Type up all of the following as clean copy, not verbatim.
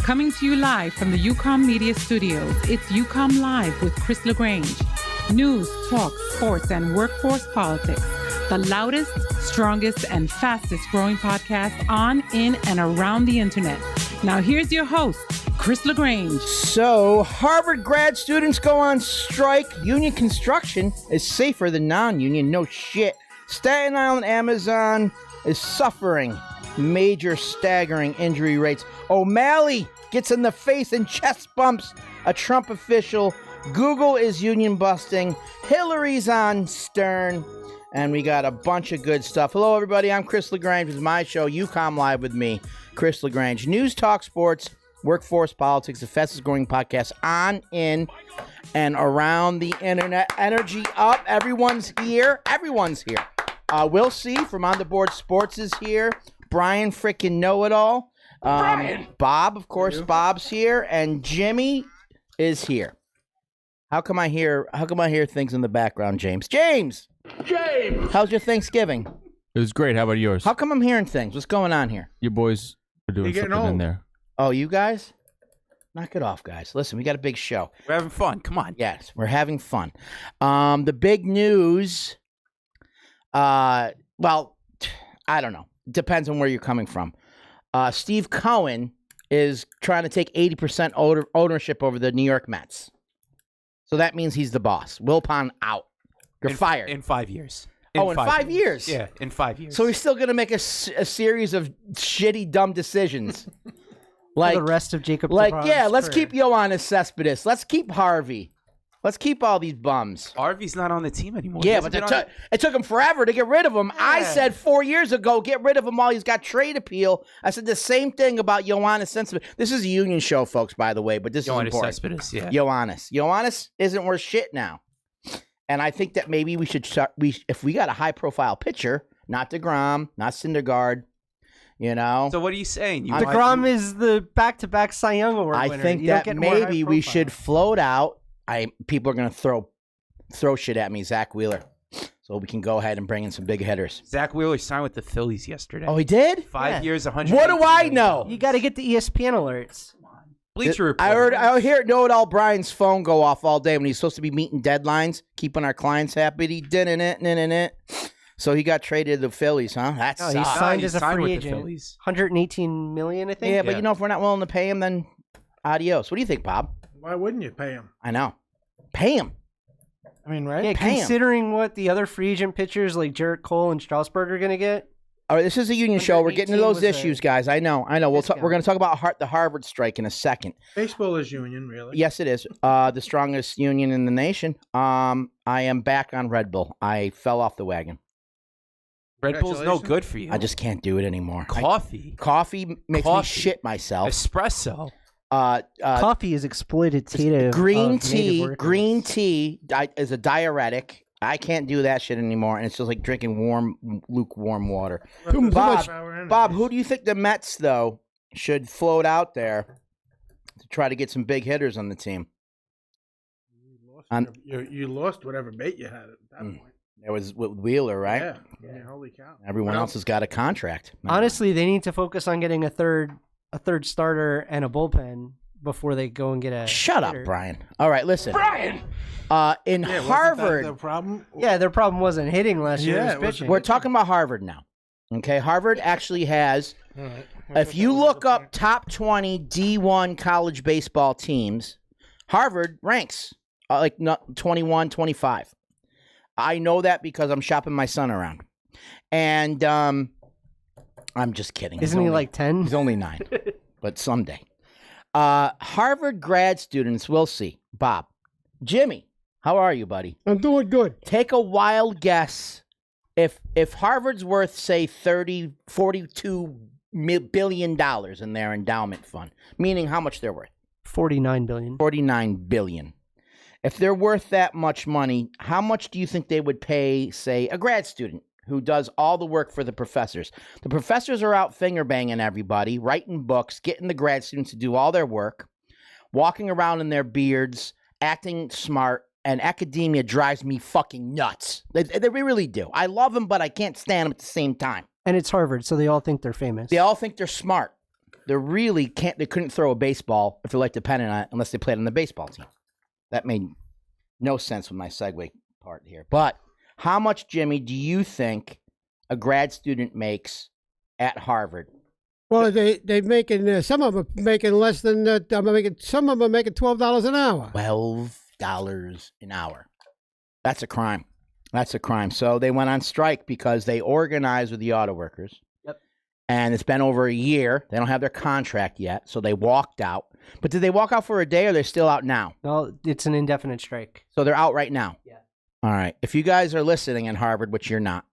Coming to you live from the UCOMM Media Studios, it's UCOMM Live with Chris LaGrange. News, talk, sports, and workforce politics. The loudest, strongest, and fastest growing podcast on, in, and around the internet. Now here's your host, Chris LaGrange. So, Harvard grad students go on strike. Union construction is safer than non-union. No shit. Staten Island Amazon is suffering major staggering injury rates. O'Malley gets in the face and chest bumps a Trump official. Google is union busting. Hillary's on Stern. And we got a bunch of good stuff. Hello, everybody. I'm Chris LaGrange. This is my show, UCOMM Live with me, Chris LaGrange. News, talk, sports, workforce, politics, the fastest growing podcast on, in, and around the internet. Energy up. Everyone's here. Everyone's here. We'll see from On the Board Sports is here. Brian frickin' know-it-all. Brian! Bob, of course, Bob's here. And Jimmy is here. How come I hear things in the background, James? James! How's your Thanksgiving? It was great. How about yours? How come I'm hearing things? What's going on here? Your boys are doing something in there. Oh, you guys? Knock it off, guys. Listen, we got a big show. We're having fun. Come on. Yes, we're having fun. The big news, well, I don't know. Depends on where you're coming from. Steve Cohen is trying to take 80% ownership over the New York Mets. So that means he's the boss. Wilpon out. You're fired. In 5 years. In 5 years? Yeah, in 5 years. So he's still going to make a series of shitty, dumb decisions. Like the rest of Jacob. Let's keep Yoenis Cespedes. Let's keep Harvey. Let's keep all these bums. Harvey's not on the team anymore. Yeah, but it took him forever to get rid of him. Yeah. I said 4 years ago, get rid of him while he's got trade appeal. I said the same thing about Yoenis Cespedes. This is a union show, folks, by the way, but this is important. Cespedes, yeah. Yoenis isn't worth shit now. And I think that maybe we should start, if we got a high-profile pitcher, not DeGrom, not Syndergaard, you know. So what are you saying? DeGrom is the back-to-back Cy Young Award winner. I think that maybe we should float out. People are going to throw shit at me, Zach Wheeler, so we can go ahead and bring in some big hitters. Zach Wheeler signed with the Phillies yesterday. Oh, he did? 5 years, 100. What do I know? You got to get the ESPN alerts. Bleacher Report. I hear know-it-all Brian's phone go off all day when he's supposed to be meeting deadlines, keeping our clients happy. He didn't it. So he got traded to the Phillies, huh? That's he signed as a free agent. $118 million, I think. Yeah, but you know, if we're not willing to pay him, then adios. What do you think, Bob? Why wouldn't you pay him? I know. Pay him. I mean, right? Yeah, considering what the other free agent pitchers like Jarrett Cole and Strasburg are going to get. All right, this is a union show. We're getting to those issues, guys. I know. We're going to talk about the Harvard strike in a second. Baseball is union, really. Yes, it is. The strongest union in the nation. I am back on Red Bull. I fell off the wagon. Red Bull's no good for you. I just can't do it anymore. Coffee makes me shit myself. Espresso. Coffee is exploitative. Green tea is a diuretic. I can't do that shit anymore, and it's just like drinking lukewarm water. Bob, who do you think the Mets, though, should float out there to try to get some big hitters on the team? You lost whatever bait you had at that point. It was with Wheeler, right? Yeah, holy cow. Everyone else has got a contract. Honestly, they need to focus on getting a third starter and a bullpen before they go and get a Shut hitter. up, Brian. All right, listen. Brian! In Harvard... Their problem? Yeah, their problem wasn't hitting last year. Yeah, it was pitching. We're talking about Harvard now. Okay, Harvard actually has... If you look up top 20 D1 college baseball teams, Harvard ranks 21, 25. I know that because I'm shopping my son around. And I'm just kidding. Isn't he like 10? He's only 9, but someday. Harvard grad students, we'll see. Bob. Jimmy, how are you, buddy? I'm doing good. Take a wild guess. If Harvard's worth, say, $42 billion in their endowment fund, meaning how much they're worth? $49 billion. $49 billion. If they're worth that much money, how much do you think they would pay, say, a grad student who does all the work for the professors? The professors are out finger-banging everybody, writing books, getting the grad students to do all their work, walking around in their beards, acting smart, and academia drives me fucking nuts. They really do. I love them, but I can't stand them at the same time. And it's Harvard, so they all think they're famous. They all think they're smart. really can't. They couldn't throw a baseball if they're like dependent on it unless they played on the baseball team. That made no sense with my segue part here. But how much, Jimmy, do you think a grad student makes at Harvard? Well, they making some of them making less than some of them making $12 an hour. $12 an hour. That's a crime. That's a crime. So they went on strike because they organized with the auto workers. Yep. And it's been over a year. They don't have their contract yet, so they walked out. But did they walk out for a day, or they're still out now? No, it's an indefinite strike. So they're out right now? Yeah. All right. If you guys are listening in Harvard, which you're not,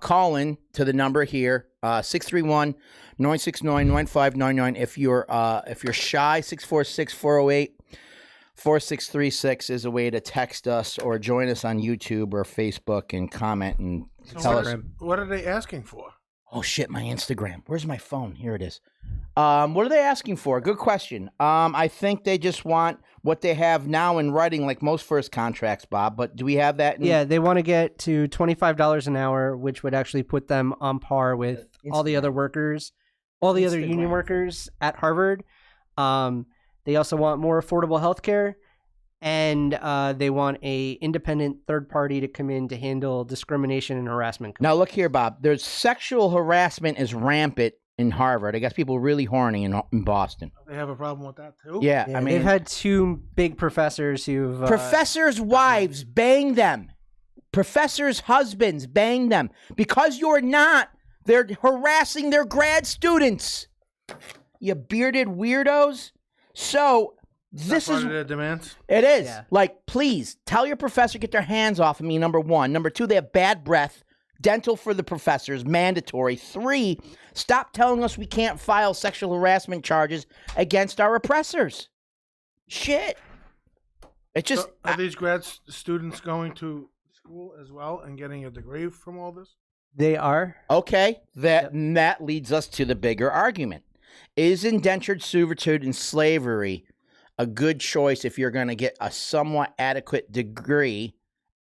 call in to the number here, 631-969-9599. If you're shy, 646-408-4636 is a way to text us or join us on YouTube or Facebook and comment and tell us. What are they asking for? Oh shit, my Instagram. Where's my phone? Here it is. What are they asking for? Good question. I think they just want what they have now in writing, like most first contracts, Bob. But do we have that? Yeah, they want to get to $25 an hour, which would actually put them on par with all the other workers, all the other union workers at Harvard. They also want more affordable health care, and they want a independent third party to come in to handle discrimination and harassment. Now, look here, Bob. There's sexual harassment is rampant in Harvard. I guess people really horny in Boston. They have a problem with that, too? Yeah, I mean... They've had two big professors who've... Professors' wives bang them. Professors' husbands bang them. Because you're not, they're harassing their grad students. You bearded weirdos. So... This is their demands. It is. Yeah. Like, please tell your professor, get their hands off of me. Number one. Number two, they have bad breath. Dental for the professors, mandatory. 3, stop telling us we can't file sexual harassment charges against our oppressors. Shit. It just. So are these grad students going to school as well and getting a degree from all this? They are. Okay. That leads us to the bigger argument. Is indentured servitude and slavery a good choice if you're going to get a somewhat adequate degree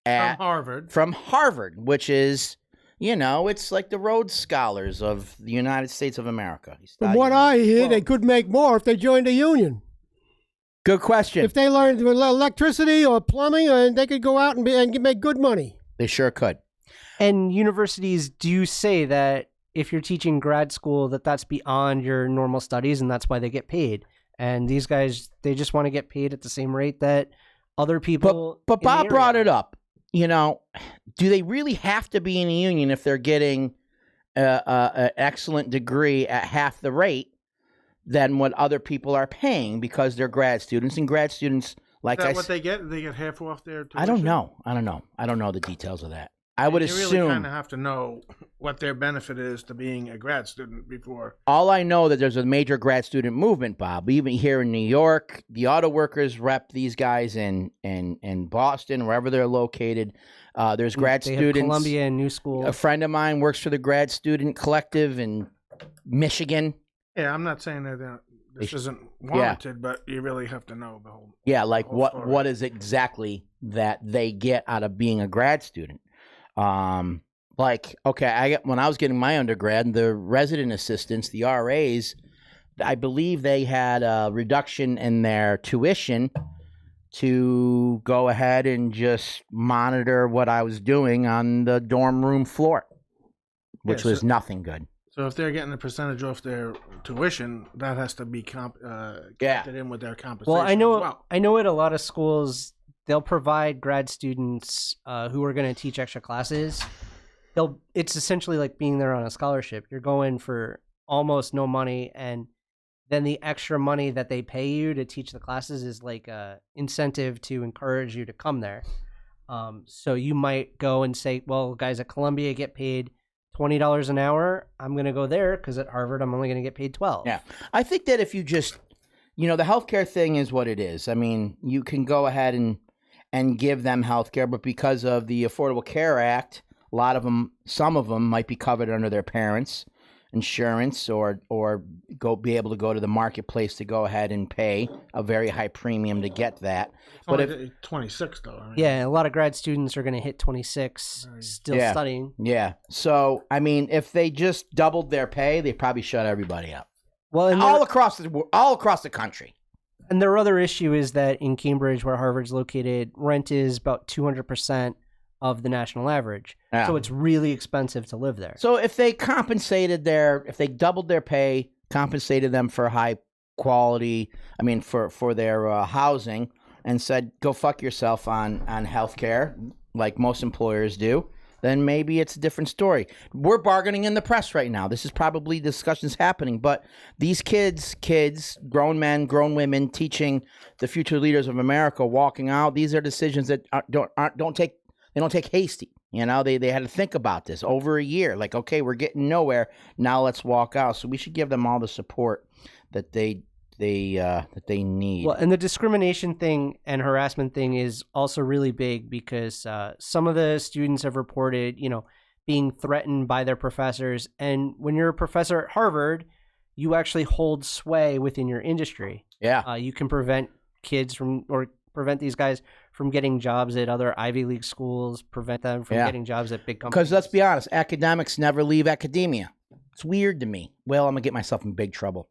from Harvard, which is, it's like the Rhodes Scholars of the United States of America. From what I hear, they could make more if they joined a union. Good question. If they learned electricity or plumbing, and they could go out and make good money. They sure could. And universities do say that if you're teaching grad school, that's beyond your normal studies, and that's why they get paid. And these guys, they just want to get paid at the same rate that other people. But Bob brought it up. Do they really have to be in a union if they're getting an excellent degree at half the rate than what other people are paying because they're grad students? And grad students, like Is that what they get? They get half off their tuition? I don't know. I don't know the details of that. I would assume. You really kind of have to know what their benefit is to being a grad student before. All I know that there's a major grad student movement, Bob. Even here in New York, the auto workers rep these guys in Boston, wherever they're located. There's grad students. Columbia and New School. A friend of mine works for the grad student collective in Michigan. Yeah, I'm not saying that this isn't warranted, but you really have to know the whole. Yeah, like whole story. what is exactly that they get out of being a grad student? When I was getting my undergrad, the resident assistants, the RAs, I believe they had a reduction in their tuition to go ahead and just monitor what I was doing on the dorm room floor, which was nothing good. So if they're getting a percentage off their tuition, that has to be counted in with their compensation. Well, I know at a lot of schools, they'll provide grad students who are going to teach extra classes. It's essentially like being there on a scholarship. You're going for almost no money, and then the extra money that they pay you to teach the classes is like a incentive to encourage you to come there. So you might go and say, well, guys at Columbia get paid $20 an hour. I'm going to go there because at Harvard, I'm only going to get paid $12. Yeah. I think that if you just, the healthcare thing is what it is. I mean, you can go ahead and give them healthcare, but because of the Affordable Care Act, some of them might be covered under their parents' insurance or be able to go to the marketplace to go ahead and pay a very high premium to get that. But if 26 though. Yeah, a lot of grad students are going to hit 26 still studying. Yeah. So, I mean, if they just doubled their pay, they probably shut everybody up. Well, and all across the country. And their other issue is that in Cambridge, where Harvard's located, rent is about 200% of the national average. Yeah. So it's really expensive to live there. So if they if they doubled their pay, compensated them for high quality, for their housing, and said, go fuck yourself on healthcare, like most employers do, then maybe it's a different story. We're bargaining in the press right now. This is probably discussions happening, but these kids, grown men, grown women, teaching the future leaders of America, walking out. These are decisions that don't take hasty. You know, they had to think about this over a year. Like, okay, we're getting nowhere. Now let's walk out. So we should give them all the support that they need. Well, and the discrimination thing and harassment thing is also really big because some of the students have reported, being threatened by their professors. And when you're a professor at Harvard, you actually hold sway within your industry. Yeah. You can prevent these guys from getting jobs at other Ivy League schools, prevent them from getting jobs at big companies. Because let's be honest, academics never leave academia. It's weird to me. Well, I'm going to get myself in big trouble.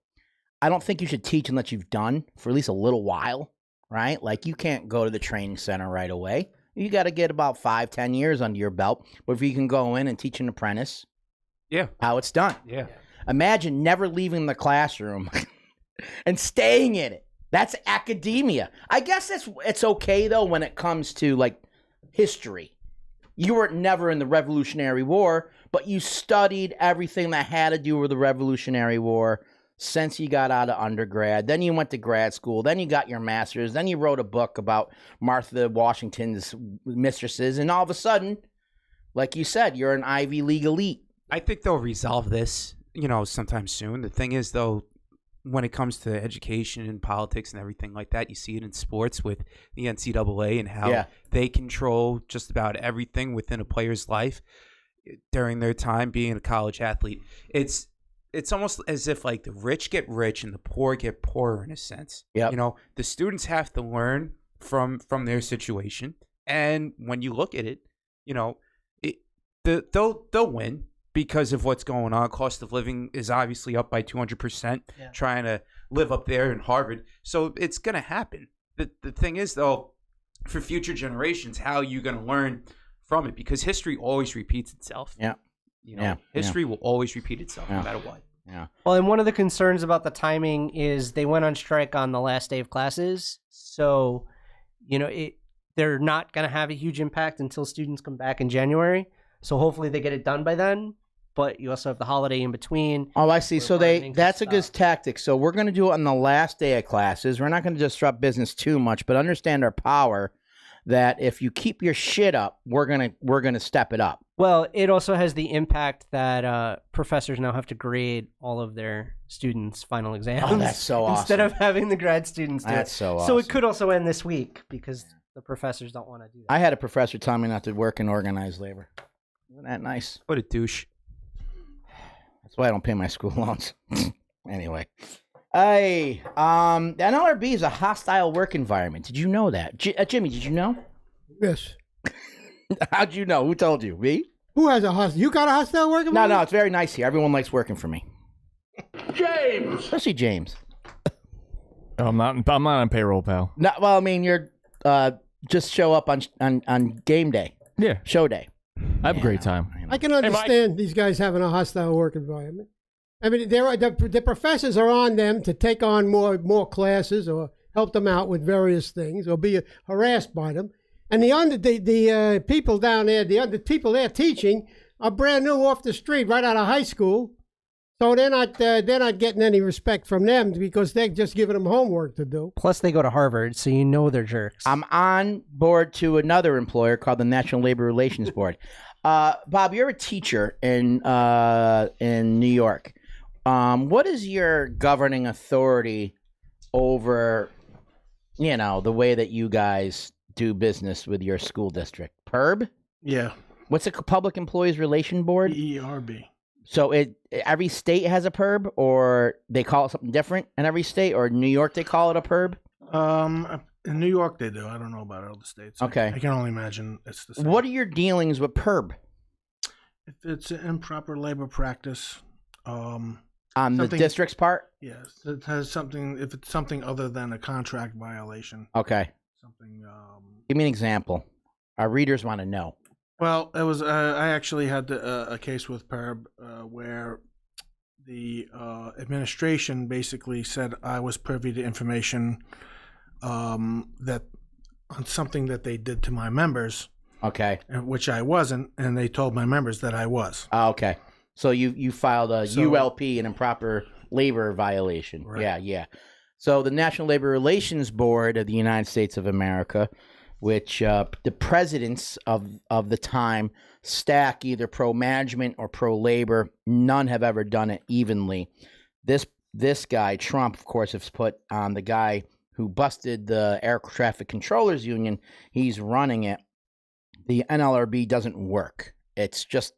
I don't think you should teach unless you've done for at least a little while, right? Like, you can't go to the training center right away. You got to get about 5-10 years under your belt. But if you can go in and teach an apprentice, how it's done. Yeah. Imagine never leaving the classroom and staying in it. That's academia. I guess it's okay, though, when it comes to, like, history. You were never in the Revolutionary War, but you studied everything that had to do with the Revolutionary War since you got out of undergrad. Then you went to grad school. Then you got your master's. Then you wrote a book about Martha Washington's mistresses. And all of a sudden, like you said, you're an Ivy League elite. I think they'll resolve this, sometime soon. The thing is, though, when it comes to education and politics and everything like that, you see it in sports with the NCAA and how they control just about everything within a player's life during their time being a college athlete. It's almost as if, like, the rich get rich and the poor get poorer in a sense. Yep. The students have to learn from their situation. And when you look at it, they'll win because of what's going on. Cost of living is obviously up by 200%, trying to live up there in Harvard. So it's going to happen. The thing is, though, for future generations, how are you going to learn from it? Because history always repeats itself. Yeah. History will always repeat itself no matter what. Yeah. Well, and one of the concerns about the timing is they went on strike on the last day of classes. So, they're not going to have a huge impact until students come back in January. So hopefully they get it done by then. But you also have the holiday in between. Oh, I see. So that's a good tactic. So we're going to do it on the last day of classes. We're not going to disrupt business too much, but understand our power that if you keep your shit up, we're gonna step it up. Well, it also has the impact that professors now have to grade all of their students' final exams. Oh, that's so awesome. Instead of having the grad students do it. That's so awesome. So it could also end this week because the professors don't want to do that. I had a professor tell me not to work in organized labor. Isn't that nice? What a douche. That's why I don't pay my school loans. Anyway. Hey, the NLRB is a hostile work environment. Did you know that? Jimmy, did you know? Yes. How'd you know? Who told you? Me? Who has a hostile? You got a hostile work environment? No, it's very nice here. Everyone likes working for me. James! Especially James. I'm not on payroll, pal. No, well, I mean, you're just show up on game day. Yeah. Show day. I have a great time. I can understand these guys having a hostile work environment. I mean, the professors are on them to take on more classes or help them out with various things or be harassed by them. And the people down there, the people they're teaching are brand new off the street, right out of high school. So they're not getting any respect from them because they're just giving them homework to do. Plus, they go to Harvard, so they're jerks. I'm on board to another employer called the National Labor Relations Board. Bob, you're a teacher in New York. What is your governing authority over, the way that you guys do business with your school district? PERB? Yeah. What's a Public Employees Relation Board? PERB. So every state has a PERB, or they call it something different in every state, or in New York they call it a PERB? In New York they do. I don't know about other states. Okay. I can only imagine it's the same. What are your dealings with PERB? If it's an improper labor practice, On the district's part? Yes, it has something. If it's something other than a contract violation. Okay. Something. Give me an example. Our readers want to know. Well, it was. I actually had a case with PERB where the administration basically said I was privy to information that on something that they did to my members. Okay. Which I wasn't, and they told my members that I was. Oh, okay. So you filed a ULP, an improper labor violation. Right. Yeah. So the National Labor Relations Board of the United States of America, which the presidents of the time stack either pro-management or pro-labor. None have ever done it evenly. This guy, Trump, of course, has put on the guy who busted the Air Traffic Controllers Union. He's running it. The NLRB doesn't work. It's just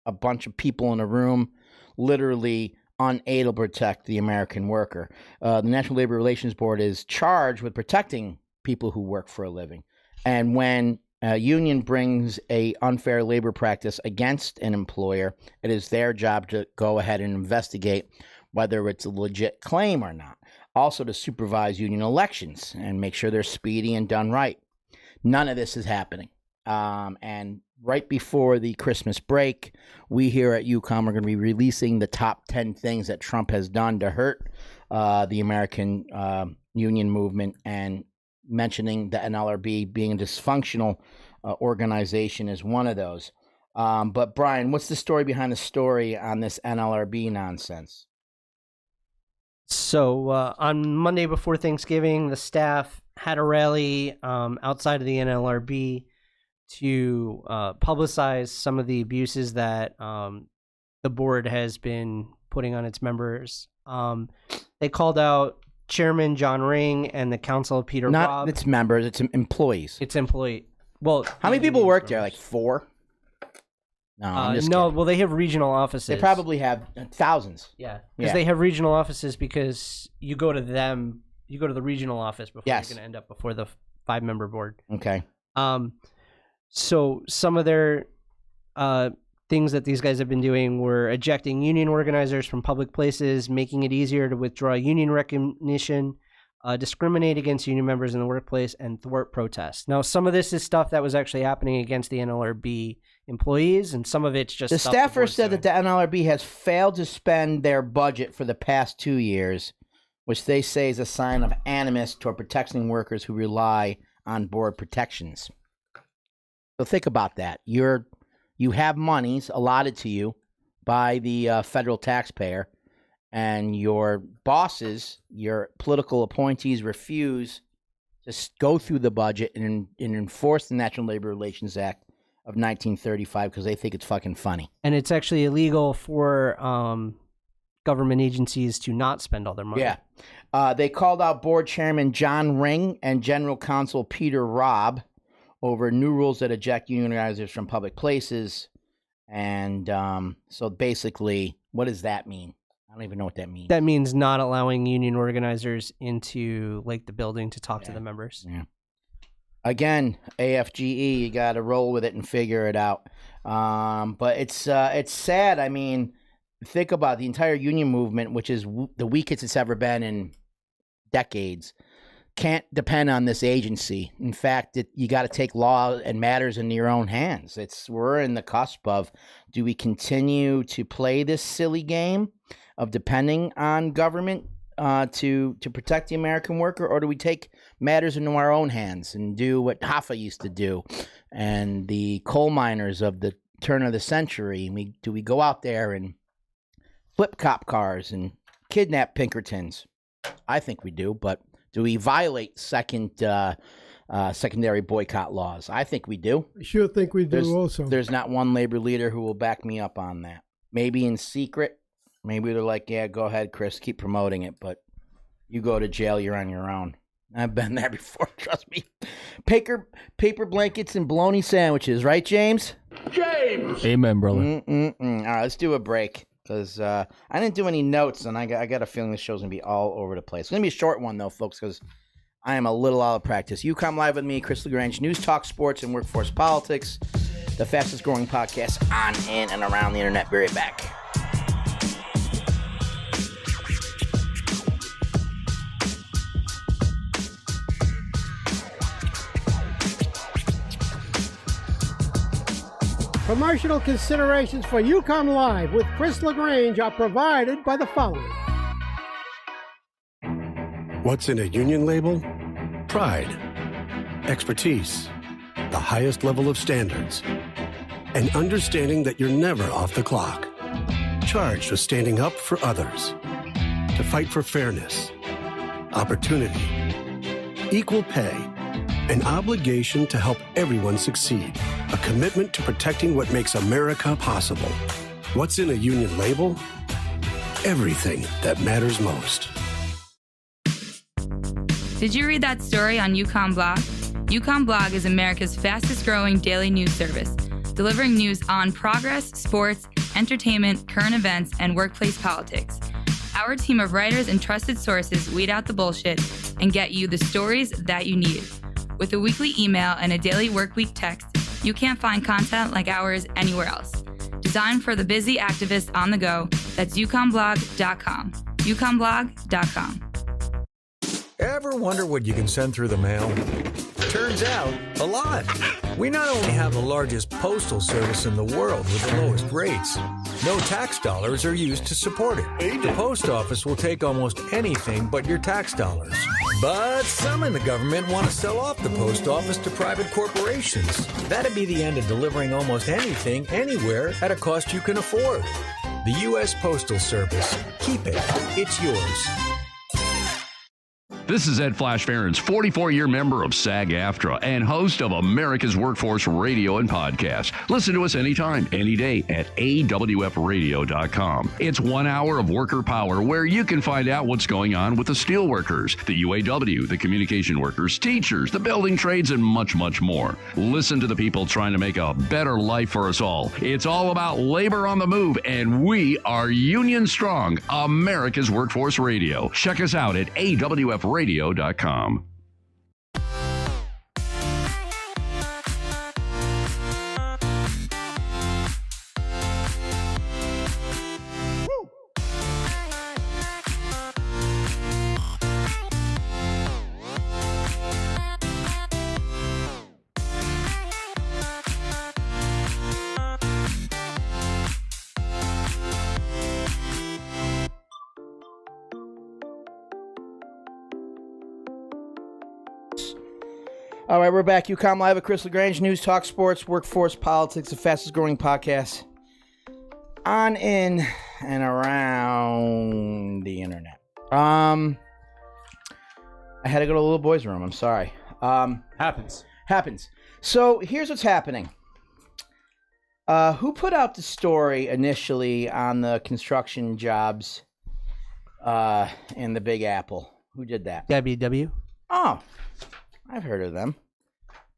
a bunch of people in a room, literally unable to protect the American worker. The National Labor Relations Board is charged with protecting people who work for a living. And when a union brings a unfair labor practice against an employer, it is their job to go ahead and investigate whether it's a legit claim or not. Also to supervise union elections and make sure they're speedy and done right. None of this is happening. And right before the Christmas break, we here at UCOMM are going to be releasing the top 10 things that Trump has done to hurt the American union movement, and mentioning the NLRB being a dysfunctional organization is one of those. But Brian, what's the story behind the story on this NLRB nonsense? So on Monday before Thanksgiving, the staff had a rally outside of the NLRB to publicize some of the abuses that the board has been putting on its members. They called out Chairman John Ring and the Council Peter Robb. Not its members, it's employees. It's employee. Well, how many people work there? Like 4? No, I'm just kidding. Well, they have regional offices. They probably have thousands. Yeah, because they have regional offices because you go to them, you go to the regional office before you're going to end up before the 5-member board. Okay. So some of their things that these guys have been doing were ejecting union organizers from public places, making it easier to withdraw union recognition, discriminate against union members in the workplace, and thwart protests. Now, some of this is stuff that was actually happening against the NLRB employees, and some of it's just the staffer said that the NLRB has failed to spend their budget for the past 2 years, which they say is a sign of animus toward protecting workers who rely on board protections. So think about that. You have monies allotted to you by the federal taxpayer, and your bosses, your political appointees, refuse to go through the budget and enforce the National Labor Relations Act of 1935 because they think it's fucking funny. And it's actually illegal for government agencies to not spend all their money. Yeah. They called out board chairman John Ring and general counsel Peter Robb over new rules that eject union organizers from public places. And so basically, what does that mean? I don't even know what that means. That means not allowing union organizers into like the building to talk to the members. Yeah. Again, AFGE, you got to roll with it and figure it out. But it's sad. I mean, think about the entire union movement, which is the weakest it's ever been in decades. Can't depend on this agency. In fact, you got to take law and matters into your own hands. We're in the cusp of, do we continue to play this silly game of depending on government to protect the American worker, or do we take matters into our own hands and do what Hoffa used to do and the coal miners of the turn of the century? Do we go out there and flip cop cars and kidnap Pinkertons? I think we do, but do we violate secondary boycott laws? I think we do. I sure think we do also. There's not one labor leader who will back me up on that. Maybe in secret. Maybe they're like, yeah, go ahead, Chris, keep promoting it, but you go to jail, you're on your own. I've been there before, trust me. Paper blankets and bologna sandwiches, right, James? James! Amen, brother. All right, let's do a break, because I didn't do any notes, and I got a feeling this show's going to be all over the place. It's going to be a short one, though, folks, because I am a little out of practice. UCOMM Live with me, Chris LaGrange, news, talk, sports, and workforce politics, the fastest-growing podcast on, in, and around the internet. Be right back. Promotional considerations for UCOMM Live with Chris LaGrange are provided by the following. What's in a union label? Pride, expertise, the highest level of standards, and understanding that you're never off the clock. Charged with standing up for others, to fight for fairness, opportunity, equal pay, an obligation to help everyone succeed, a commitment to protecting what makes America possible. What's in a union label? Everything that matters most. Did you read that story on UCOMM Blog? UCOMM Blog is America's fastest growing daily news service, delivering news on progress, sports, entertainment, current events, and workplace politics. Our team of writers and trusted sources weed out the bullshit and get you the stories that you need. With a weekly email and a daily workweek text, you can't find content like ours anywhere else. Designed for the busy activists on the go, that's UCommBlog.com. UCommBlog.com. Ever wonder what you can send through the mail? Turns out, a lot. We not only have the largest postal service in the world with the lowest rates, no tax dollars are used to support it. The post office will take almost anything but your tax dollars. But some in the government want to sell off the post office to private corporations. That'd be the end of delivering almost anything, anywhere, at a cost you can afford. The U.S. Postal Service. Keep it. It's yours. This is Ed Flash Farron's 44-year member of SAG-AFTRA and host of America's Workforce Radio and Podcast. Listen to us anytime, any day at awfradio.com. It's 1 hour of worker power where you can find out what's going on with the steel workers, the UAW, the communication workers, teachers, the building trades, and much, much more. Listen to the people trying to make a better life for us all. It's all about labor on the move, and we are Union Strong, America's Workforce Radio. Check us out at awfradio.com. All right, we're back. UCOMM Live with Chris LaGrange. News, talk, sports, workforce, politics, the fastest growing podcast on, in, and around the internet. I had to go to the little boy's room. I'm sorry. Happens. So here's what's happening. Who put out the story initially on the construction jobs in the Big Apple? Who did that? WW. Oh, I've heard of them.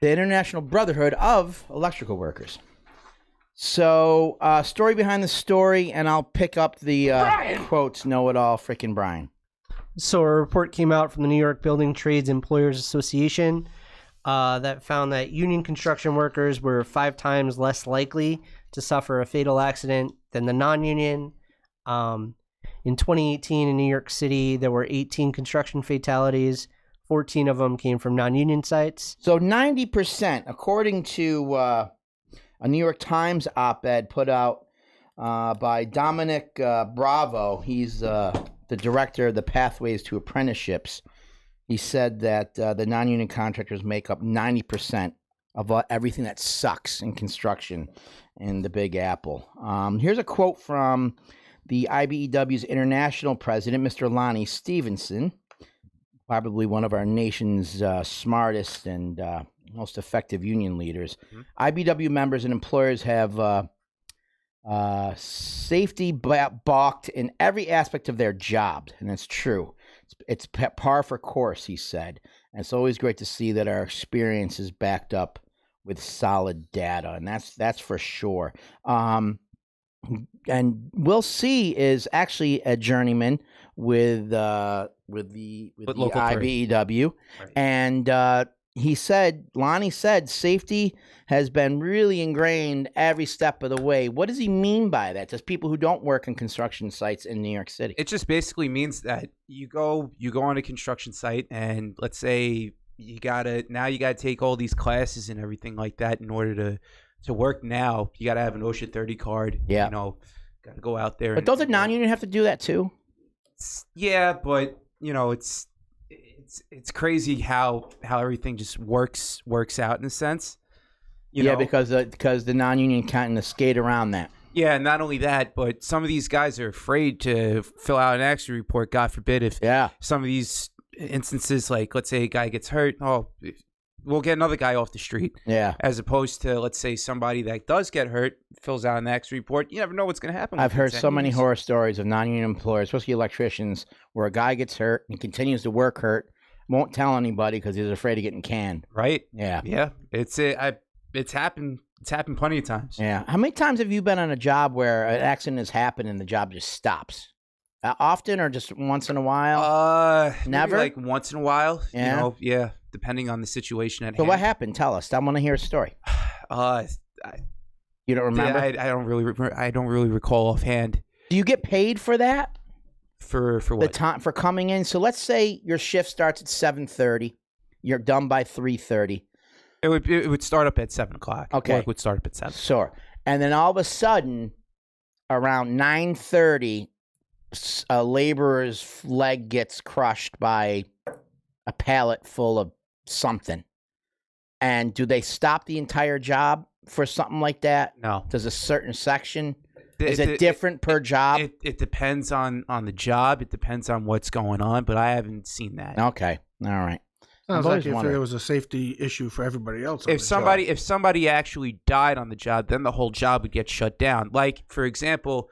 The International Brotherhood of Electrical Workers. So, story behind the story, and I'll pick up the quotes, know-it-all, frickin' Brian. So a report came out from the New York Building Trades Employers Association that found that union construction workers were 5 times less likely to suffer a fatal accident than the non-union. In 2018 in New York City, there were 18 construction fatalities. 14 of them came from non-union sites. So 90%, according to a New York Times op-ed put out by Dominic Bravo. He's the director of the Pathways to Apprenticeships. He said that the non-union contractors make up 90% of everything that sucks in construction in the Big Apple. Here's a quote from the IBEW's international president, Mr. Lonnie Stevenson. Probably one of our nation's smartest and most effective union leaders. Mm-hmm. IBW members and employers have safety balked in every aspect of their job, and that's true. It's par for course, he said. And it's always great to see that our experience is backed up with solid data, and that's for sure. And Will C is actually a journeyman with the IBEW, right. And Lonnie said, safety has been really ingrained every step of the way. What does he mean by that? To people who don't work in construction sites in New York City, it just basically means that you go on a construction site, and let's say you gotta take all these classes and everything like that in order to work now, you got to have an OSHA 30 card. Yeah. You know, got to go out there. But doesn't non-union have to do that too? Yeah, but you know, it's crazy how everything just works out in a sense. You know? Because the non-union kind of skate around that. Yeah, and not only that, but some of these guys are afraid to fill out an accident report. God forbid if some of these instances, like let's say a guy gets hurt, we'll get another guy off the street. Yeah. As opposed to, let's say, somebody that does get hurt, fills out an accident report. You never know what's going to happen. I've heard so many horror stories of non-union employers, especially electricians, where a guy gets hurt and continues to work hurt, won't tell anybody because he's afraid of getting canned. Right. Yeah. Yeah. It's happened. It's happened plenty of times. Yeah. How many times have you been on a job where an accident has happened and the job just stops? Often or just once in a while? Never? Like once in a while. Yeah. You know, yeah. Depending on the situation at So hand. what happened? Tell us. I want to hear a story. You don't remember? I don't really remember. I don't really recall offhand. Do you get paid for that? For what? The time for coming in. So let's say your shift starts at 7:30. You're done by 3:30. It would start up at 7 o'clock. Okay. Work would start up at 7. Sure. And then all of a sudden, around 9:30, a laborer's leg gets crushed by a pallet full of something. And do they stop the entire job for something like that? No. Does a certain section? Is it different per job? It depends on the job. It depends on what's going on, but I haven't seen that. Okay. All right. Sounds like if there was a safety issue for everybody else. If somebody actually died on the job, then the whole job would get shut down. Like, for example,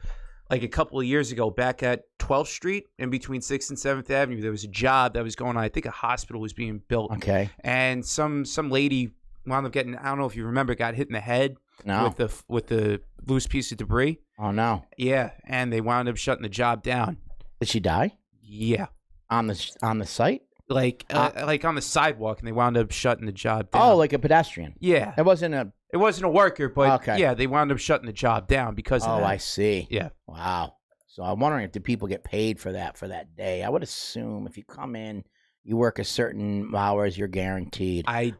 like a couple of years ago, back at 12th Street, in between 6th and 7th Avenue, there was a job that was going on. I think a hospital was being built. Okay. And some lady wound up getting, I don't know if you remember, got hit in the head with the loose piece of debris. Oh, no. Yeah, and they wound up shutting the job down. Did she die? Yeah. On the site? Like on the sidewalk, and they wound up shutting the job down. Oh, like a pedestrian. Yeah. It wasn't a worker, but okay. Yeah, they wound up shutting the job down because of that. Oh, I see. Yeah. Wow. So I'm wondering if the people get paid for that day. I would assume if you come in, you work a certain hours, you're guaranteed. I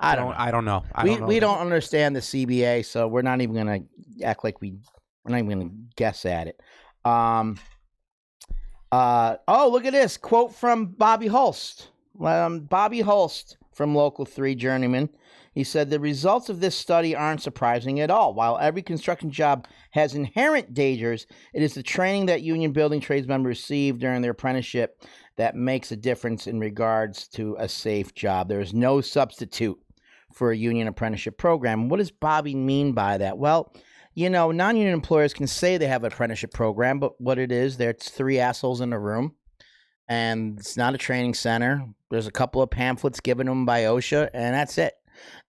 don't know. We don't understand the CBA, so we're not even gonna act like we're not even gonna guess at it. Oh, look at this quote from Bobby Holst. Bobby Holst from Local 3 Journeyman. He said, the results of this study aren't surprising at all. While every construction job has inherent dangers, it is the training that union building tradesmen receive during their apprenticeship that makes a difference in regards to a safe job. There is no substitute for a union apprenticeship program. What does Bobby mean by that? Well, you know, non-union employers can say they have an apprenticeship program, but what it is, there's 3 assholes in a room. And it's not a training center. There's a couple of pamphlets given them by OSHA, and that's it.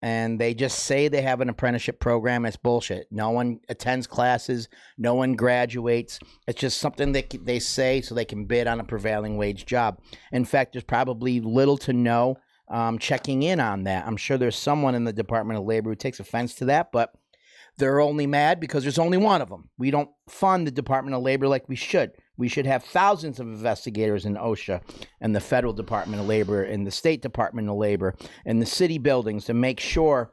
And they just say they have an apprenticeship program. It's bullshit. No one attends classes. No one graduates. It's just something that they say so they can bid on a prevailing wage job. In fact, there's probably little to no checking in on that. I'm sure there's someone in the Department of Labor who takes offense to that, but they're only mad because there's only one of them. We don't fund the Department of Labor like we should. We should have thousands of investigators in OSHA and the Federal Department of Labor and the State Department of Labor and the city buildings to make sure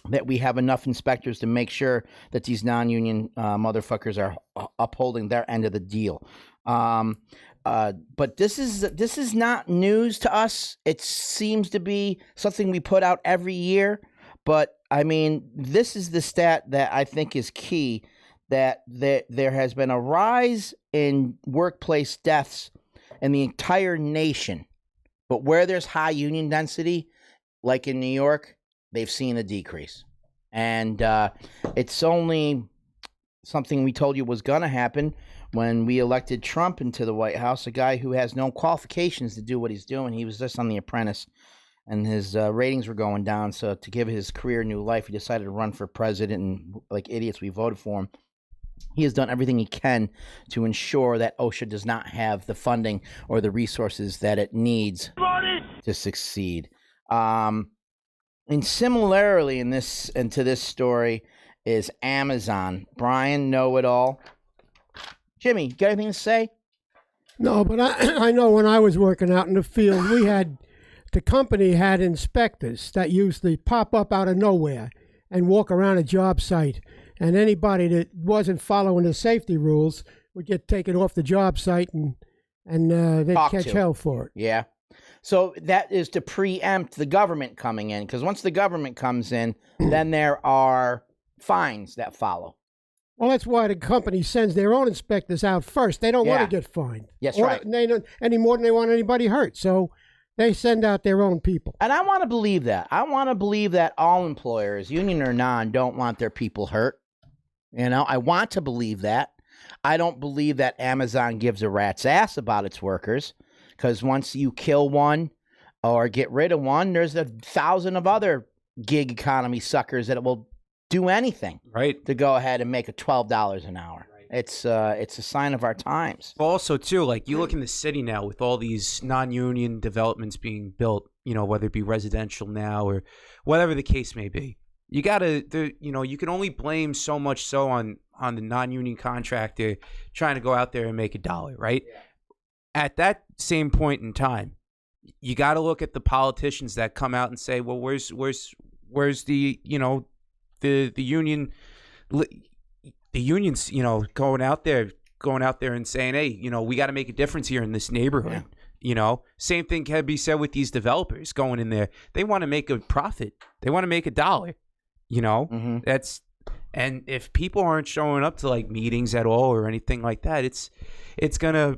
that we have enough inspectors to make sure that these non-union motherfuckers are upholding their end of the deal. But this is not news to us. It seems to be something we put out every year. But, I mean, this is the stat that I think is key, that there has been a rise in workplace deaths in the entire nation. But where there's high union density, like in New York, they've seen a decrease. And it's only something we told you was going to happen when we elected Trump into the White House, a guy who has no qualifications to do what he's doing. He was just on The Apprentice, and his ratings were going down. So to give his career new life, he decided to run for president, and like idiots, we voted for him. He has done everything he can to ensure that OSHA does not have the funding or the resources that it needs to succeed. And similarly to this story is Amazon. Brian, know-it-all. Jimmy, you got anything to say? No, but I know when I was working out in the field, the company had inspectors that usually pop up out of nowhere. and walk around a job site. And anybody that wasn't following the safety rules would get taken off the job site and they'd catch hell for it. Yeah. So that is to preempt the government coming in, because once the government comes in, then there are fines that follow. Well, that's why the company sends their own inspectors out first. They don't want to get fined. That's right. They don't, any more than they want anybody hurt. So they send out their own people. And I want to believe that. I want to believe that all employers, union or non, don't want their people hurt. You know, I want to believe that. I don't believe that Amazon gives a rat's ass about its workers, because once you kill one or get rid of one, there's 1,000 of other gig economy suckers that will do anything to go ahead and make a $12 an hour. It's a sign of our times. Also, too, like you look in the city now with all these non-union developments being built, you know, whether it be residential now or whatever the case may be. You gotta, you know, you can only blame so much so on the non-union contractor trying to go out there and make $1, right? Yeah. At that same point in time, you got to look at the politicians that come out and say, well, where's the, you know, the union, the unions, you know, going out there and saying, hey, you know, we got to make a difference here in this neighborhood. Yeah. You know, same thing can be said with these developers going in there. They want to make a profit. They want to make $1. You know, and if people aren't showing up to like meetings at all or anything like that, it's gonna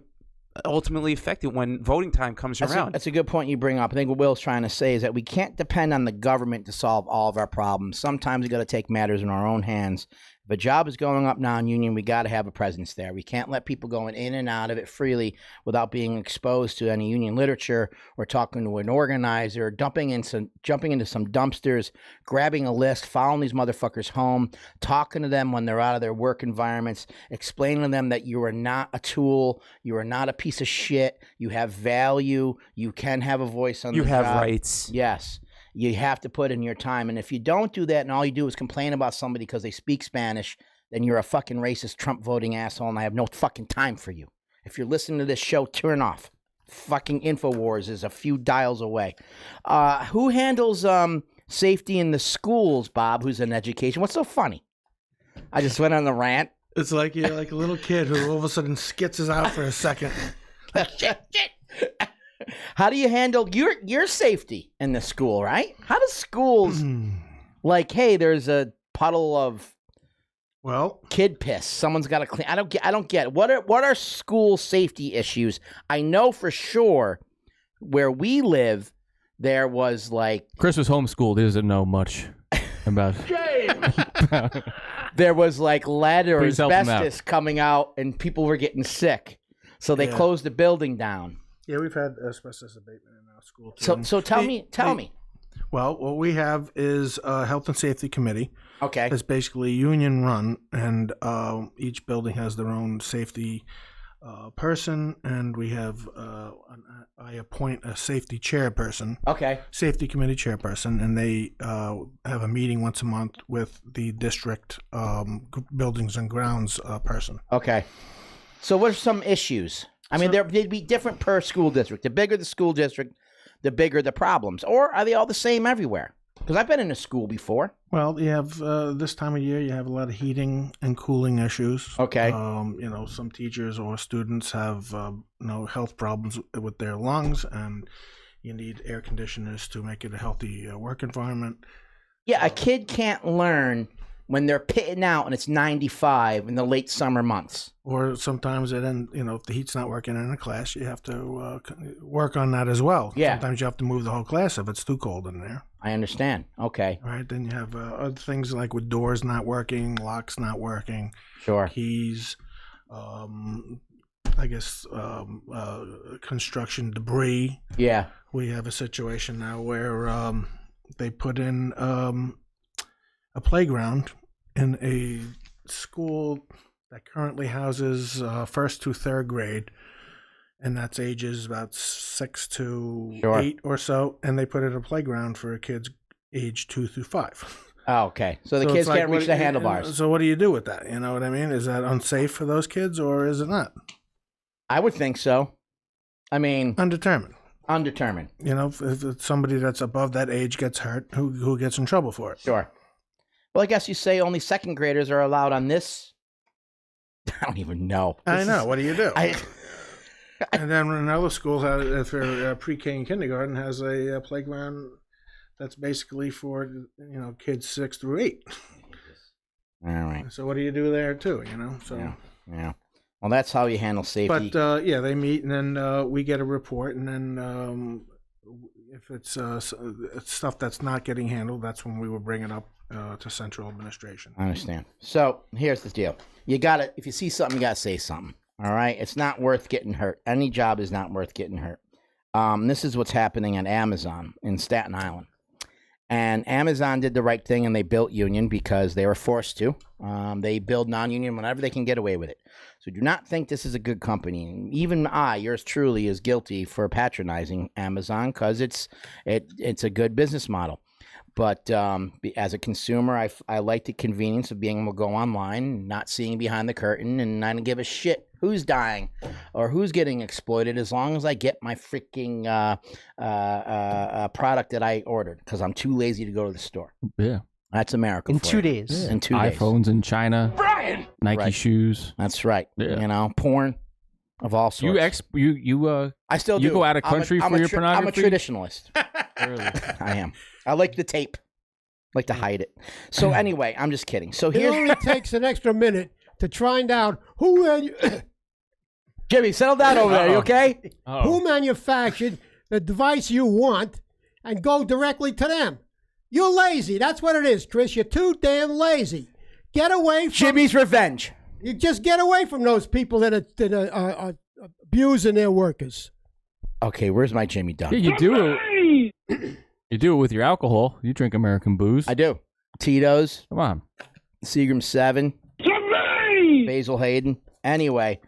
ultimately affect it when voting time comes around. That's a good point you bring up. I think what Will's trying to say is that we can't depend on the government to solve all of our problems. Sometimes we got to take matters in our own hands. If a job is going up non-union, we got to have a presence there. We can't let people going in and out of it freely without being exposed to any union literature or talking to an organizer, jumping into some dumpsters, grabbing a list, following these motherfuckers home, talking to them when they're out of their work environments, explaining to them that you are not a tool, you are not a piece of shit, you have value, you can have a voice on the job. You have rights. Yes. You have to put in your time. And if you don't do that and all you do is complain about somebody because they speak Spanish, then you're a fucking racist, Trump voting asshole, and I have no fucking time for you. If you're listening to this show, turn off. Fucking InfoWars is a few dials away. Who handles safety in the schools, Bob, who's in education? What's so funny? I just went on the rant. It's like you're like a little kid who all of a sudden skits us out for a second. Shit. How do you handle your safety in the school, right? How do schools like, hey, there's a puddle of kid piss. Someone's got to clean. I don't get it. What are school safety issues? I know for sure where we live there was like Chris was homeschooled. He doesn't know much about there was like lead or asbestos coming out and people were getting sick. So they closed the building down. Yeah, we've had asbestos abatement in our school too. So tell me. Well, what we have is a health and safety committee. Okay. It's basically union run, and each building has their own safety person, and we have I appoint a safety chairperson. Okay. Safety committee chairperson, and they have a meeting once a month with the district buildings and grounds person. Okay. So what are some issues? I mean, they'd be different per school district. The bigger the school district, the bigger the problems. Or are they all the same everywhere? Because I've been in a school before. Well, you have this time of year, you have a lot of heating and cooling issues. Okay. You know, some teachers or students have health problems with their lungs, and you need air conditioners to make it a healthy work environment. Yeah, a kid can't learn when they're pitting out and it's 95 in the late summer months. Or sometimes if the heat's not working in a class, you have to work on that as well. Yeah. Sometimes you have to move the whole class if it's too cold in there. I understand. Okay. All right. Then you have other things like with doors not working, locks not working. Sure. Keys, construction debris. Yeah. We have a situation now where they put in a playground in a school that currently houses first to third grade, and that's ages about 6 to 8 or so, and they put in a playground for kids age 2 through 5. Oh, okay. So the kids can't reach the handlebars. So what do you do with that? You know what I mean? Is that unsafe for those kids, or is it not? I would think so. I mean, undetermined. You know, if somebody that's above that age gets hurt, who gets in trouble for it? Sure. Well, I guess you say only second graders are allowed on this. I don't even know. I know. What do you do? I And then another school has, for pre-K and kindergarten, has a playground that's basically for kids 6 through 8. All right. So what do you do there too? So yeah. Well, that's how you handle safety. But they meet, and then we get a report, and then if it's stuff that's not getting handled, that's when we will bring it up to central administration. I understand. So here's the deal: if you see something, you gotta say something. All right, it's not worth getting hurt. Any job is not worth getting hurt. This is what's happening at Amazon in Staten Island. And Amazon did the right thing, and they built union because they were forced to. They build non-union whenever they can get away with it. So do not think this is a good company. And even yours truly, is guilty for patronizing Amazon because it's a good business model. But as a consumer, I like the convenience of being able to go online, not seeing behind the curtain, and I don't give a shit who's dying or who's getting exploited as long as I get my freaking product that I ordered because I'm too lazy to go to the store. Yeah. That's America. In 2 days. Yeah. In 2 days. iPhones in China. Brian! Nike shoes. That's right. Yeah. Porn of all sorts. I still you do. go out of country for your pornography? I'm a traditionalist. Really? I am. I like the tape. Like to hide it. So anyway, I'm just kidding. So It only takes an extra minute to find out who Jimmy, settle down over there. You okay? who manufactured the device you want and go directly to them. You're lazy. That's what it is, Chris. You're too damn lazy. Get away from Jimmy's revenge. You just get away from those people that are abusing their workers. Okay, where's my Jimmy Dunn? Yeah, you do it. You do it with your alcohol. You drink American booze. I do. Tito's. Come on. Seagram 7. Jimmy! Basil Hayden. Anyway,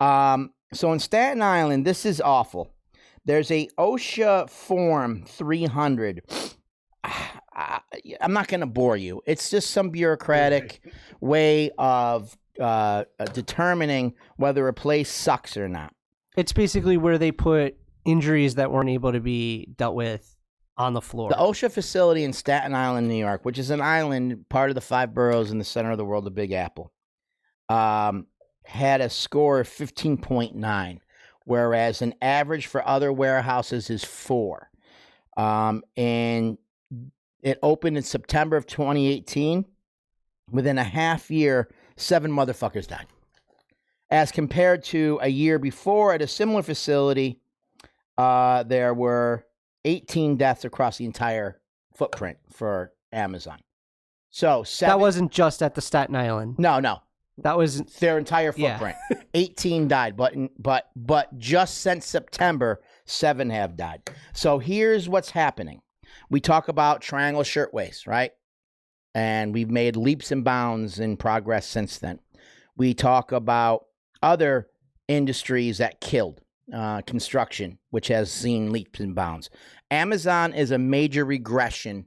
so in Staten Island, this is awful. There's a OSHA Form 300. I'm not going to bore you. It's just some bureaucratic way of determining whether a place sucks or not. It's basically where they put injuries that weren't able to be dealt with on the floor. The OSHA facility in Staten Island, New York, which is an island, part of the 5 boroughs in the center of the world, the Big Apple, had a score of 15.9, whereas an average for other warehouses is 4. And it opened in September of 2018. Within a half year, 7 motherfuckers died. As compared to a year before at a similar facility, there were 18 deaths across the entire footprint for Amazon. So that wasn't just at the Staten Island. No. That was their entire footprint. 18 died, but just since September, 7 have died. So here's what's happening. We talk about triangle shirtwaist, right? And we've made leaps and bounds in progress since then. We talk about other industries that killed. Construction, which has seen leaps and bounds. Amazon is a major regression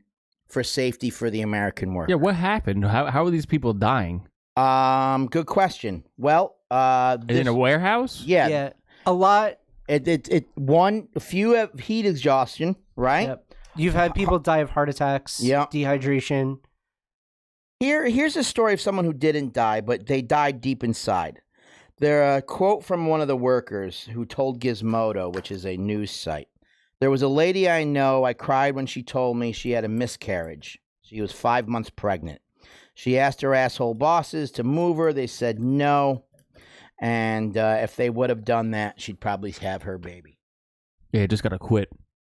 for safety for the American worker. Yeah, what happened? How are these people dying? Good question. Well, in a warehouse? Yeah, a lot. A few have heat exhaustion, right? Yep. You've had people die of heart attacks, dehydration. Here's a story of someone who didn't die, but they died deep inside. There's a quote from one of the workers who told Gizmodo, which is a news site. There was a lady I know. I cried when she told me she had a miscarriage. She was 5 months pregnant. She asked her asshole bosses to move her. They said no. And if they would have done that, she'd probably have her baby. Yeah, just got to quit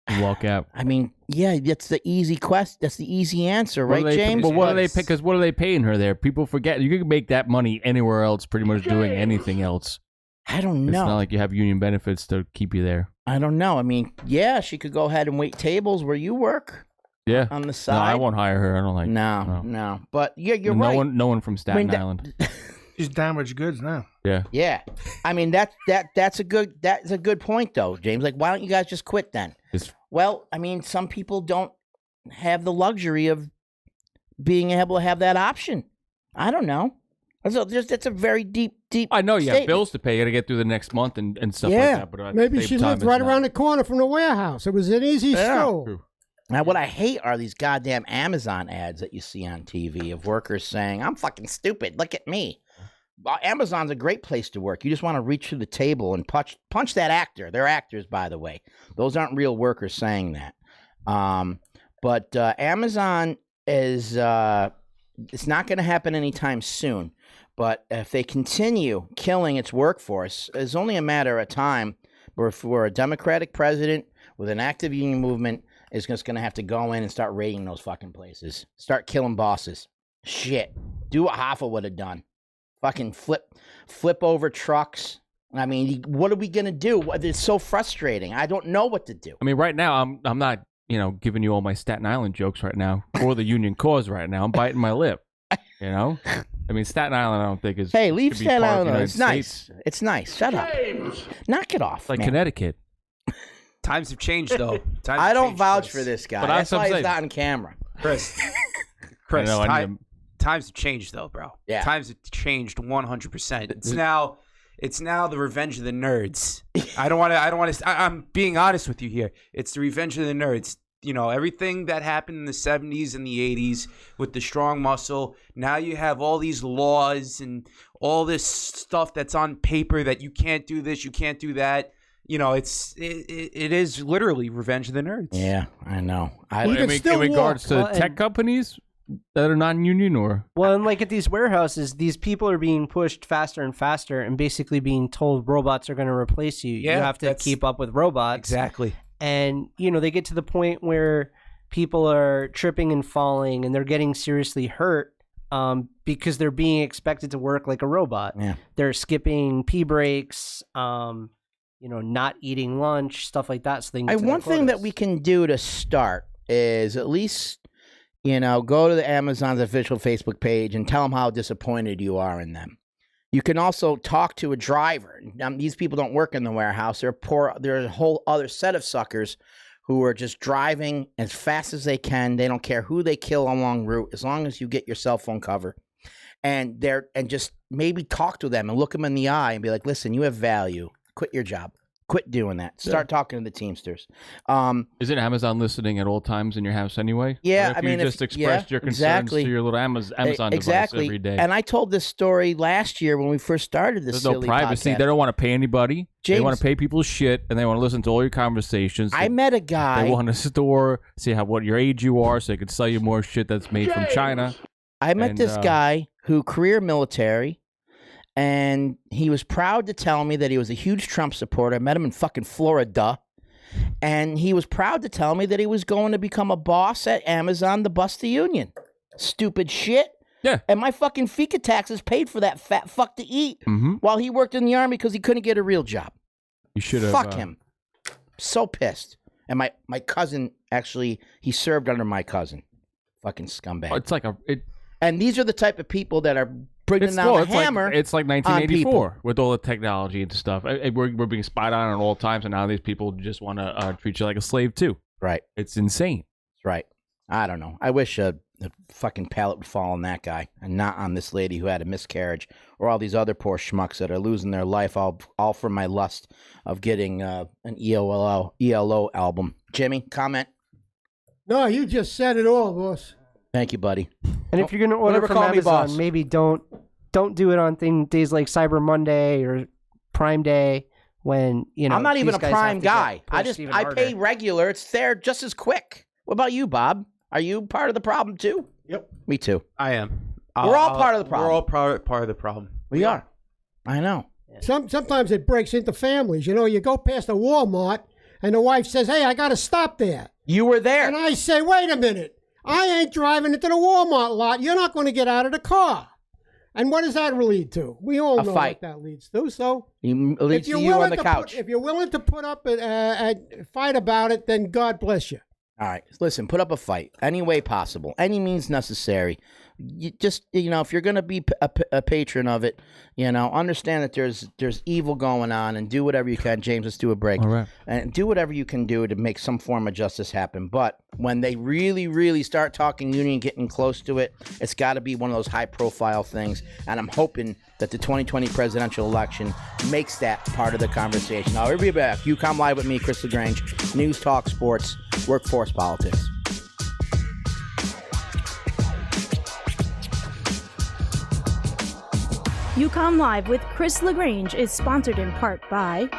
and walk out. I mean, yeah, that's the easy question. That's the easy answer, right, James? But what do they pay? Because what are they paying her there? People forget. You can make that money anywhere else, pretty much doing anything else. I don't know. It's not like you have union benefits to keep you there. I don't know. I mean, yeah, she could go ahead and wait tables where you work. Yeah. On the side. No, I won't hire her. I don't like. No. But yeah, you're right. No one from Staten Island. She's damaged goods now. Yeah. Yeah. I mean that's a good point though, James. Like, why don't you guys just quit then? Well, I mean, some people don't have the luxury of being able to have that option. I don't know. That's a very deep. I know you statement. have bills to pay. You got to get through the next month and stuff Yeah. like that. But Maybe she lived right around the corner from the warehouse. It was an easy stroll. Now, what I hate are these goddamn Amazon ads that you see on TV of workers saying, I'm fucking stupid. Look at me. Well, Amazon's a great place to work. You just want to reach through the table and punch that actor. They're actors, by the way. Those aren't real workers saying that. But Amazon is, it's not going to happen anytime soon. But if they continue killing its workforce, it's only a matter of time before a Democratic president with an active union movement is just going to have to go in and start raiding those fucking places. Start killing bosses. Shit. Do what Hoffa would have done. Fucking flip over trucks. I mean, what are we going to do? It's so frustrating. I don't know what to do. I mean, right now, I'm not, giving you all my Staten Island jokes right now or the union cause right now. I'm biting my lip, I mean, Staten Island, I don't think is. Hey, leave Staten Island. It's nice. It's nice. Shut up. Knock it off. It's like man. Connecticut. Times have changed, though. I don't vouch for this guy. That's why he's not on camera. Chris, times have changed, though, bro. Yeah. Times have changed 100%. It's now the revenge of the nerds. I'm being honest with you here. It's the revenge of the nerds. Everything that happened in the 70s and the 80s with the strong muscle. Now you have all these laws and all this stuff that's on paper that you can't do this, you can't do that. It is literally revenge of the nerds. Yeah, I know. In regards to tech companies that are non-union or? Well, and like at these warehouses, these people are being pushed faster and faster and basically being told robots are going to replace you. Yeah, you have to keep up with robots. Exactly. And, they get to the point where people are tripping and falling and they're getting seriously hurt because they're being expected to work like a robot. Yeah. They're skipping pee breaks, not eating lunch, stuff like that. So one thing that we can do to start is at least, go to the Amazon's official Facebook page and tell them how disappointed you are in them. You can also talk to a driver. These people don't work in the warehouse. They're poor. They're a whole other set of suckers who are just driving as fast as they can. They don't care who they kill along route, as long as you get your cell phone cover. And just maybe talk to them and look them in the eye and be like, listen, you have value. Quit your job. Quit doing that. Start talking to the Teamsters. Isn't Amazon listening at all times in your house anyway? Yeah, I mean, you just expressed your concerns to your little Amazon device every day. And I told this story last year when we first started this. There's no privacy. Podcast. They don't want to pay anybody. James, they want to pay people's shit, and they want to listen to all your conversations. I met a guy. They want to store, see what your age you are, so they can sell you more shit that's made from China. I met this guy who career military. And he was proud to tell me that he was a huge Trump supporter. I met him in fucking Florida. And he was proud to tell me that he was going to become a boss at Amazon to bust the union. Stupid shit. Yeah. And my fucking FICA taxes paid for that fat fuck to eat while he worked in the Army because he couldn't get a real job. You should have. Fuck him. So pissed. And my cousin, actually, he served under my cousin. Fucking scumbag. It's like and these are the type of people that are bringing down the hammer. It's like 1984 with all the technology and stuff. We're being spied on at all times, and now these people just want to treat you like a slave too. Right. It's insane. That's right. I don't know. I wish the fucking pallet would fall on that guy and not on this lady who had a miscarriage or all these other poor schmucks that are losing their life all from my lust of getting an ELO album. Jimmy, comment? No, you just said it all, boss. Thank you, buddy. And if you're going to order from Amazon, maybe don't do it on days like Cyber Monday or Prime Day when, I'm not even a Prime guy. I pay regular. It's there just as quick. What about you, Bob? Are you part of the problem too? Yep. Me too. I am. We're all part of the problem. We're all part of the problem. We are. I know. Sometimes it breaks into families. You go past a Walmart and the wife says, hey, I got to stop there. You were there. And I say, wait a minute. I ain't driving into the Walmart lot. You're not going to get out of the car. And what does that lead to? We all know what that leads to. So it leads to you on the couch. If you're willing to put up a fight about it, then God bless you. All right. Listen, put up a fight any way possible, any means necessary. You just, if you're going to be a patron of it, understand that there's evil going on and do whatever you can. James, let's do a break. All right. And do whatever you can do to make some form of justice happen. But when they really, really start talking union, getting close to it, it's got to be one of those high-profile things. And I'm hoping that the 2020 presidential election makes that part of the conversation. Now, we'll be back. UCOMM Live with me, Chris LaGrange. News, talk, sports, workforce, politics. UCOMM Live with Chris LaGrange is sponsored in part by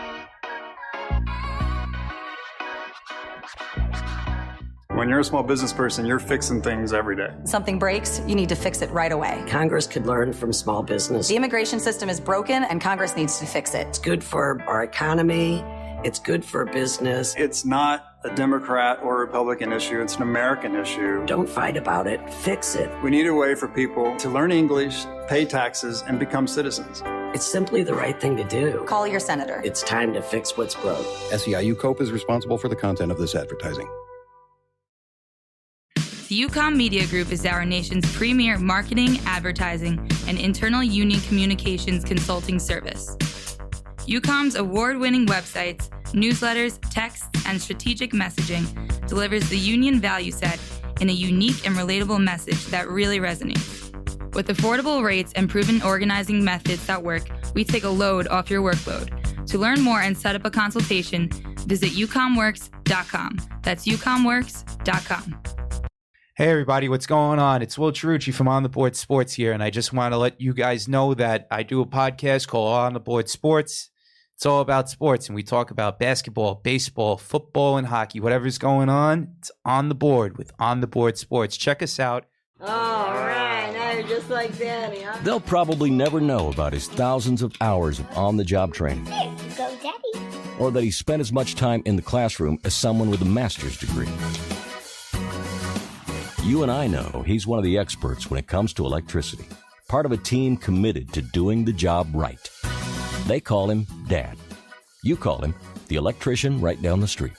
When you're a small business person, you're fixing things every day. Something breaks, you need to fix it right away. Congress could learn from small business. The immigration system is broken and Congress needs to fix it. It's good for our economy. It's good for business. It's not a Democrat or Republican issue. It's an American issue. Don't fight about it. Fix it. We need a way for people to learn English, pay taxes, and become citizens. It's simply the right thing to do. Call your senator. It's time to fix what's broke. SEIU COPE is responsible for the content of this advertising. The UCOMM Media Group is our nation's premier marketing, advertising, and internal union communications consulting service. UCOMM's award-winning websites, newsletters, texts, and strategic messaging delivers the union value set in a unique and relatable message that really resonates. With affordable rates and proven organizing methods that work, we take a load off your workload. To learn more and set up a consultation, visit ucommworks.com. That's ucommworks.com. Hey everybody, what's going on? It's Will Cherucci from On the Board Sports here, and I just want to let you guys know that I do a podcast called On the Board Sports. It's all about sports, and we talk about basketball, baseball, football, and hockey. Whatever's going on, it's on the board with On the Board Sports. Check us out. All right, now you're just like Daddy, huh? They'll probably never know about his thousands of hours of on-the-job training. There you go, Daddy. Or that he spent as much time in the classroom as someone with a master's degree. You and I know he's one of the experts when it comes to electricity, part of a team committed to doing the job right. They call him Dad. You call him the electrician right down the street.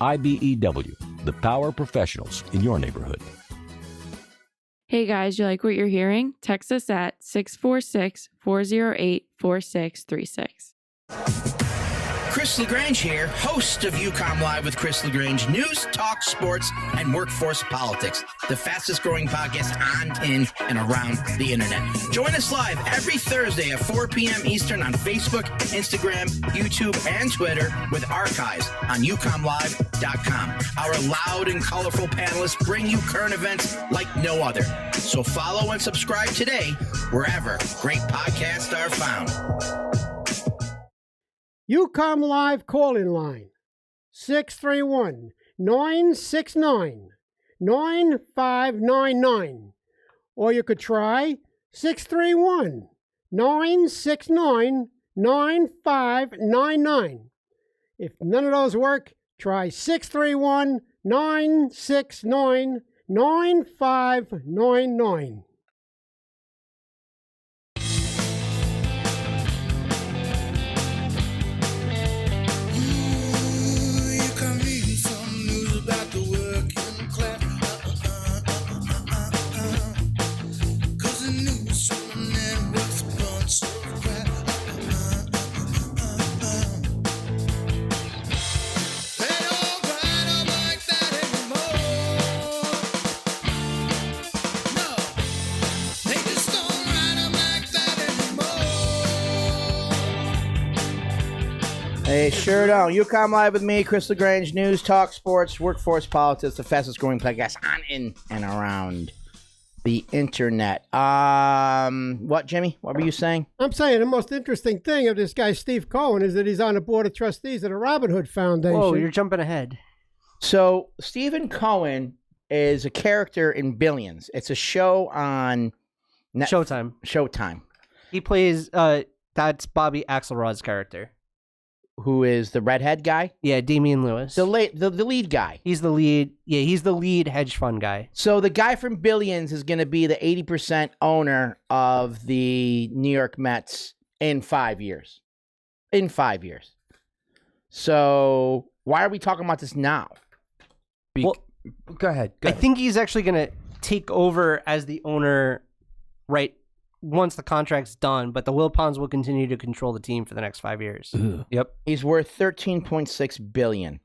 IBEW, the power professionals in your neighborhood. Hey guys, you like what you're hearing? Text us at 646-408-4636. Chris LaGrange here, host of UCOMM Live with Chris LaGrange, news, talk, sports, and workforce politics, the fastest growing podcast on, in, and around the internet. Join us live every Thursday at 4 p.m. Eastern on Facebook, Instagram, YouTube, and Twitter with archives on UCommLive.com. Our loud and colorful panelists bring you current events like no other. So follow and subscribe today wherever great podcasts are found. UCOMM Live call-in line, 631-969-9599. Or you could try 631-969-9599. If none of those work, try 631-969-9599. They sure don't. UCOMM Live with me, Chris LaGrange, news, talk, sports, workforce, politics, the fastest growing podcast on, in, and around the internet. What, Jimmy? What were you saying? I'm saying the most interesting thing of this guy, Steve Cohen, is that he's on the board of trustees of the Robin Hood Foundation. Whoa, you're jumping ahead. So, Stephen Cohen is a character in Billions. It's a show on Showtime. He plays, that's Bobby Axelrod's character. Who is the redhead guy? Yeah, Damian Lewis. The lead guy. He's the lead. Yeah, he's the lead hedge fund guy. So the guy from Billions is going to be the 80% owner of the New York Mets in 5 years. In 5 years. So why are we talking about this now? Go ahead. I think he's actually going to take over as the owner right once the contract's done, but the Wilpons will continue to control the team for the next 5 years. Ugh. Yep. He's worth $13.6 billion.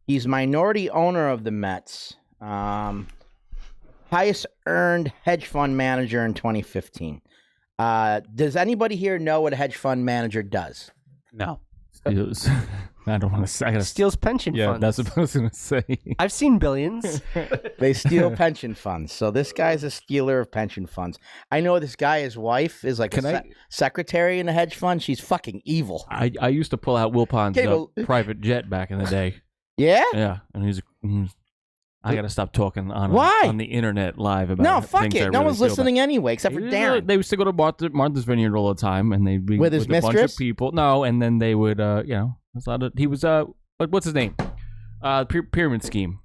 He's minority owner of the Mets. Highest earned hedge fund manager in 2015. Does anybody here know what a hedge fund manager does? No. I don't want to say. Steals pension funds. Yeah, that's what I was going to say. I've seen billions. They steal pension funds. So this guy's a stealer of pension funds. I know this guy, his wife, is like secretary in a hedge fund. She's fucking evil. I used to pull out Wilpon's private jet back in the day. Yeah? Yeah. And I got to stop talking Why? on the internet live about No, fuck things it. I No really one's feel listening anyway, except for Darren. They used to go to Martha's Vineyard all the time, and they'd be with his a bunch mistress? of people. No, and then they would, there's a lot of, he was, what's his name? Pyramid scheme.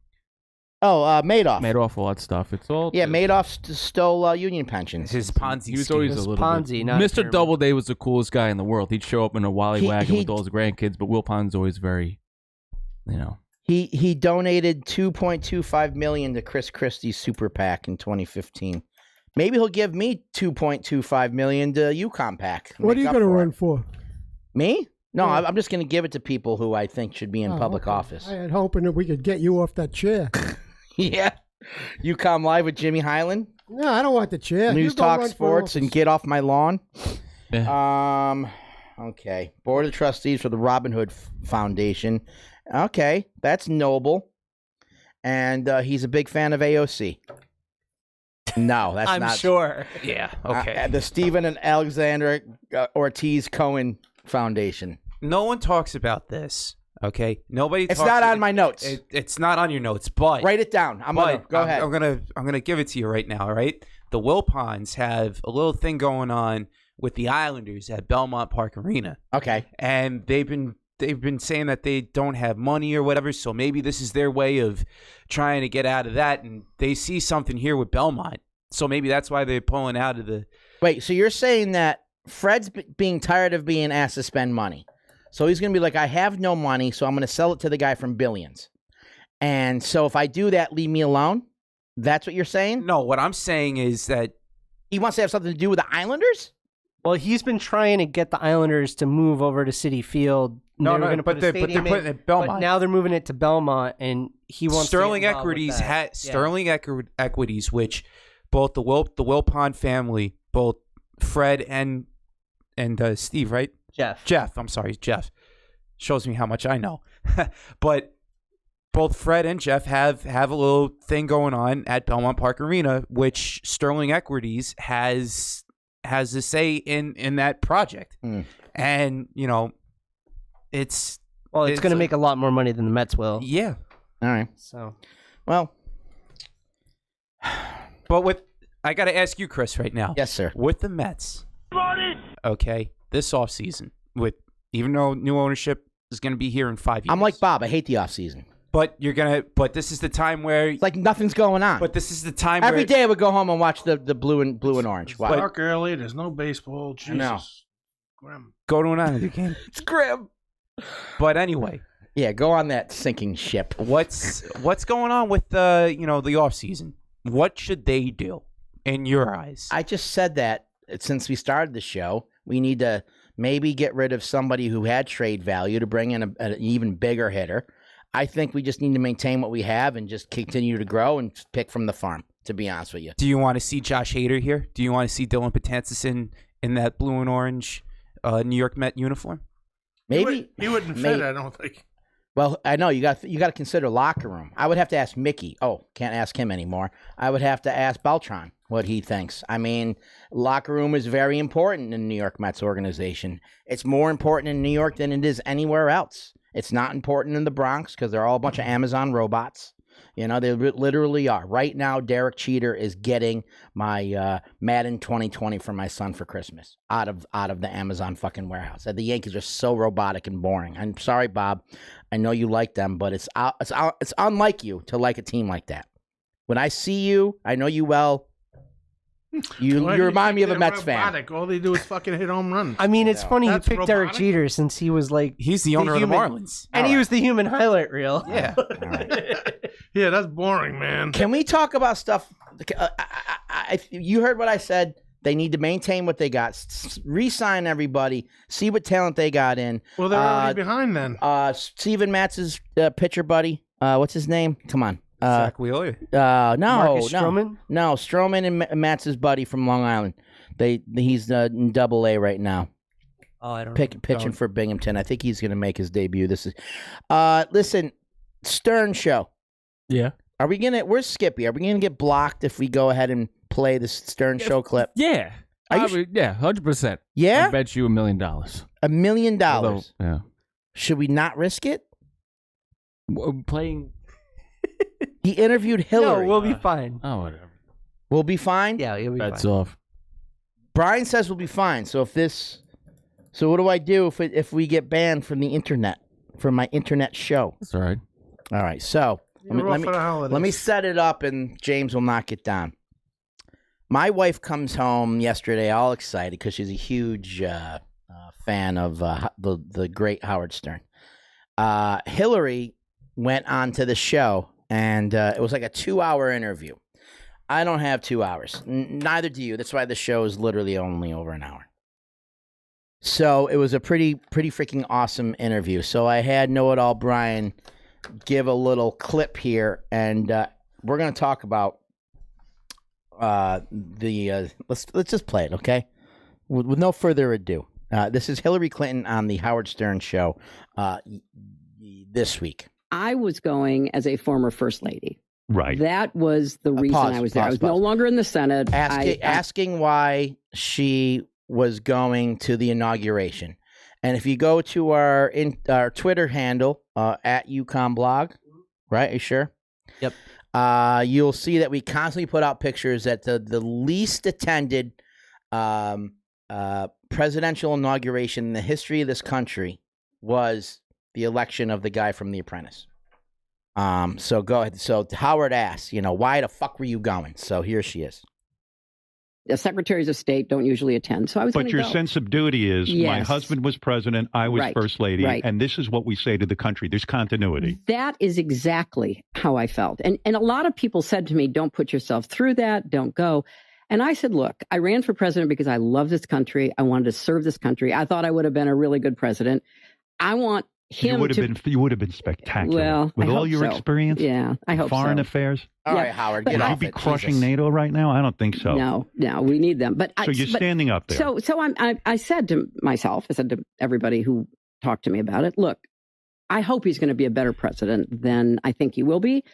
Oh, Madoff. Madoff, all that stuff. It's all. Yeah, Madoff stole union pensions. His Ponzi He was scheme. always a little Ponzi, bit. not a Mr. pyramid. Doubleday was the coolest guy in the world. He'd show up in a Wally wagon with all his grandkids, but Will Pond's always very, He donated $2.25 million to Chris Christie's super PAC in 2015. Maybe he'll give me $2.25 million to UCOMM PAC. What are you going to run for? Me? No, Yeah. I'm just going to give it to people who I think should be in public okay. office. I had hoping that we could get you off that chair. Yeah. UCOMM Live with Jimmy Highland. No, I don't want the chair. News You go Talk run for Sports and office. get off my lawn. Okay. Board of Trustees for the Robin Hood Foundation. Okay, that's noble. And he's a big fan of AOC. No, that's I'm not. sure. Yeah, okay. The Stephen and Alexandra Ortiz Cohen Foundation. No one talks about this, okay? Nobody It's talks not on my notes. It's not on your notes, but Write it down. Go ahead. I'm gonna give it to you right now, all right? The Wilpons have a little thing going on with the Islanders at Belmont Park Arena. Okay. And they've been saying that they don't have money or whatever, so maybe this is their way of trying to get out of that, and they see something here with Belmont. So maybe that's why they're pulling out of the... Wait, so you're saying that Fred's being tired of being asked to spend money. So he's going to be like, I have no money, so I'm going to sell it to the guy from Billions. And so if I do that, leave me alone? That's what you're saying? No, what I'm saying is that... He wants to have something to do with the Islanders? Well, he's been trying to get the Islanders to move over to City Field. No, They were gonna but put a they're stadium putting in, it at Belmont. But now they're moving it to Belmont, and he wants Sterling to get involved with Equities that. Sterling Equities, which both the Wilpon family, both Fred and Steve, right? Jeff. I'm sorry, Jeff. Shows me how much I know. But both Fred and Jeff have a little thing going on at Belmont Park Arena, which Sterling Equities has a say in that project. And, it's going to make a lot more money than the Mets will. Yeah. All right. So, well, but I got to ask you, Chris, right now. Yes, sir. With the Mets, okay, this offseason, even though new ownership is going to be here in 5 years. I'm like Bob. I hate the offseason. But this is the time where it's like nothing's going on. But this is the time every day I would go home and watch the blue and orange. It's dark early. There's no baseball. Jesus. I know. Grim. Go to an Islander game. It's grim. But anyway. Yeah, go on that sinking ship. What's going on with the offseason? What should they do in your eyes? I just said that since we started the show, we need to maybe get rid of somebody who had trade value to bring in an even bigger hitter. I think we just need to maintain what we have and just continue to grow and pick from the farm, to be honest with you. Do you want to see Josh Hader here? Do you want to see Dylan Betances in that blue and orange New York Met uniform? Maybe he wouldn't fit, I don't think. Well, I know you got to consider locker room. I would have to ask Mickey. Oh, can't ask him anymore. I would have to ask Beltran what he thinks. I mean, locker room is very important in the New York Mets organization. It's more important in New York than it is anywhere else. It's not important in the Bronx because they're all a bunch of Amazon robots. They literally are. Right now, Derek Cheater is getting my Madden 2020 for my son for Christmas out of the Amazon fucking warehouse. The Yankees are so robotic and boring. I'm sorry, Bob. I know you like them, but it's unlike you to like a team like that. When I see you, I know you well. You remind me of a Mets robotic? Fan. All they do is fucking hit home runs. I mean, it's funny you That's picked robotic? Derek Jeter since he was like he's the owner of the Marlins, and he was the human highlight reel. Yeah, yeah, that's boring, man. Can we talk about stuff? You heard what I said. They need to maintain what they got, re-sign everybody, see what talent they got in. Well, they're already behind then. Steven Matz's pitcher buddy. What's his name? Come on. Zach Wheeler? Marcus Stroman? No, Stroman and Matz's buddy from Long Island. He's in Double-A right now. Oh, I don't know. Pitching for Binghamton. I think he's going to make his debut. This is, listen, Stern show. Yeah. Are we gonna? Where's Skippy? Are we gonna get blocked if we go ahead and play the Stern show clip? Yeah. Yeah, 100%. Yeah? I bet you $1 million. $1 million. Yeah. Should we not risk it? Playing. He interviewed Hillary. No, we'll be fine. Oh, whatever. We'll be fine? Yeah, you'll be Bets fine. off. Brian says we'll be fine. So what do I do if we get banned from the internet, from my internet show? That's all right. All right, so let me set it up and James will knock it down. My wife comes home yesterday all excited because she's a huge fan of the great Howard Stern. Hillary went on to the show, and it was like a 2-hour interview. I don't have 2 hours. Neither do you. That's why the show is literally only over an hour. So it was a pretty freaking awesome interview. So I had Know-It-All Brian give a little clip here, and we're going to talk about let's just play it, okay? With no further ado. This is Hillary Clinton on the Howard Stern show this week. I was going as a former first lady. Right. That was the reason I was there. I was no longer in the Senate. Asking why she was going to the inauguration. And if you go to our Twitter handle, at UCOMM blog, right? Are you sure? Yep. You'll see that we constantly put out pictures that the least attended presidential inauguration in the history of this country was the election of the guy from The Apprentice. So go ahead. So Howard asks, why the fuck were you going? So here she is. The secretaries of state don't usually attend, so I was. But your sense of duty is, yes. My husband was president, I was first lady, and this is what we say to the country. There's continuity. That is exactly how I felt, and a lot of people said to me, "Don't put yourself through that. Don't go." And I said, "Look, I ran for president because I love this country. I wanted to serve this country. I thought I would have been a really good president. I want." You would have been spectacular. Well, with all your experience. Yeah, I hope foreign so. affairs. All right, Howard, get would off you be it, crushing Jesus. NATO right now? I don't think so. No, we need them. But so you're standing up there. So I said to myself, I said to everybody who talked to me about it, look, I hope he's going to be a better president than I think he will be.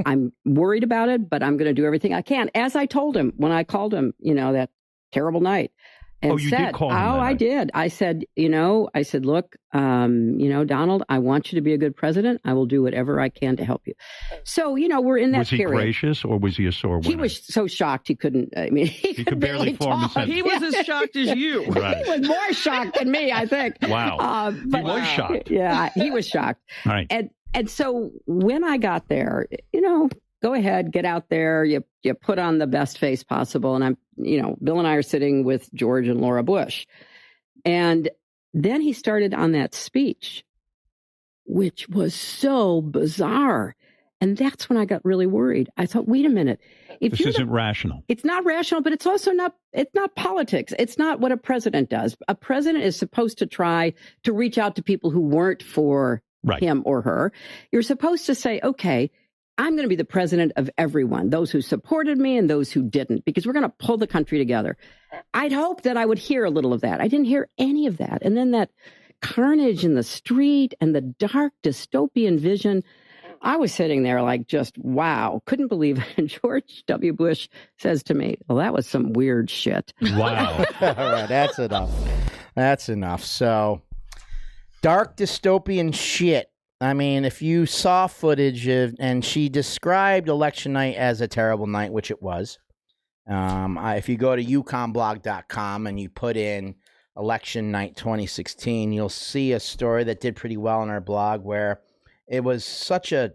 I'm worried about it, but I'm going to do everything I can. As I told him when I called him, that terrible night. And you said, did call him that I night. did. I said, look, Donald, I want you to be a good president. I will do whatever I can to help you. So, we're in that was he period. gracious or was he a sore winner? He was so shocked he couldn't. I mean, he could barely form a talk. sentence. He was as shocked as you. Right. He was more shocked than me, I think. Wow. But, he was shocked. Yeah, he was shocked. All right. And so when I got there, go ahead, get out there. You put on the best face possible. And Bill and I are sitting with George and Laura Bush. And then he started on that speech, which was so bizarre. And that's when I got really worried. I thought, wait a minute. This isn't rational. It's not rational, but it's also not politics. It's not what a president does. A president is supposed to try to reach out to people who weren't for him or her. You're supposed to say, okay, I'm going to be the president of everyone, those who supported me and those who didn't, because we're going to pull the country together. I'd hoped that I would hear a little of that. I didn't hear any of that. And then that carnage in the street and the dark dystopian vision, I was sitting there like just, wow, couldn't believe it. George W. Bush says to me, well, that was some weird shit. Wow. All right, that's enough. That's enough. So, dark dystopian shit. I mean, if you saw footage and she described election night as a terrible night, which it was. If you go to UCommblog.com and you put in election night 2016, you'll see a story that did pretty well on our blog where it was such a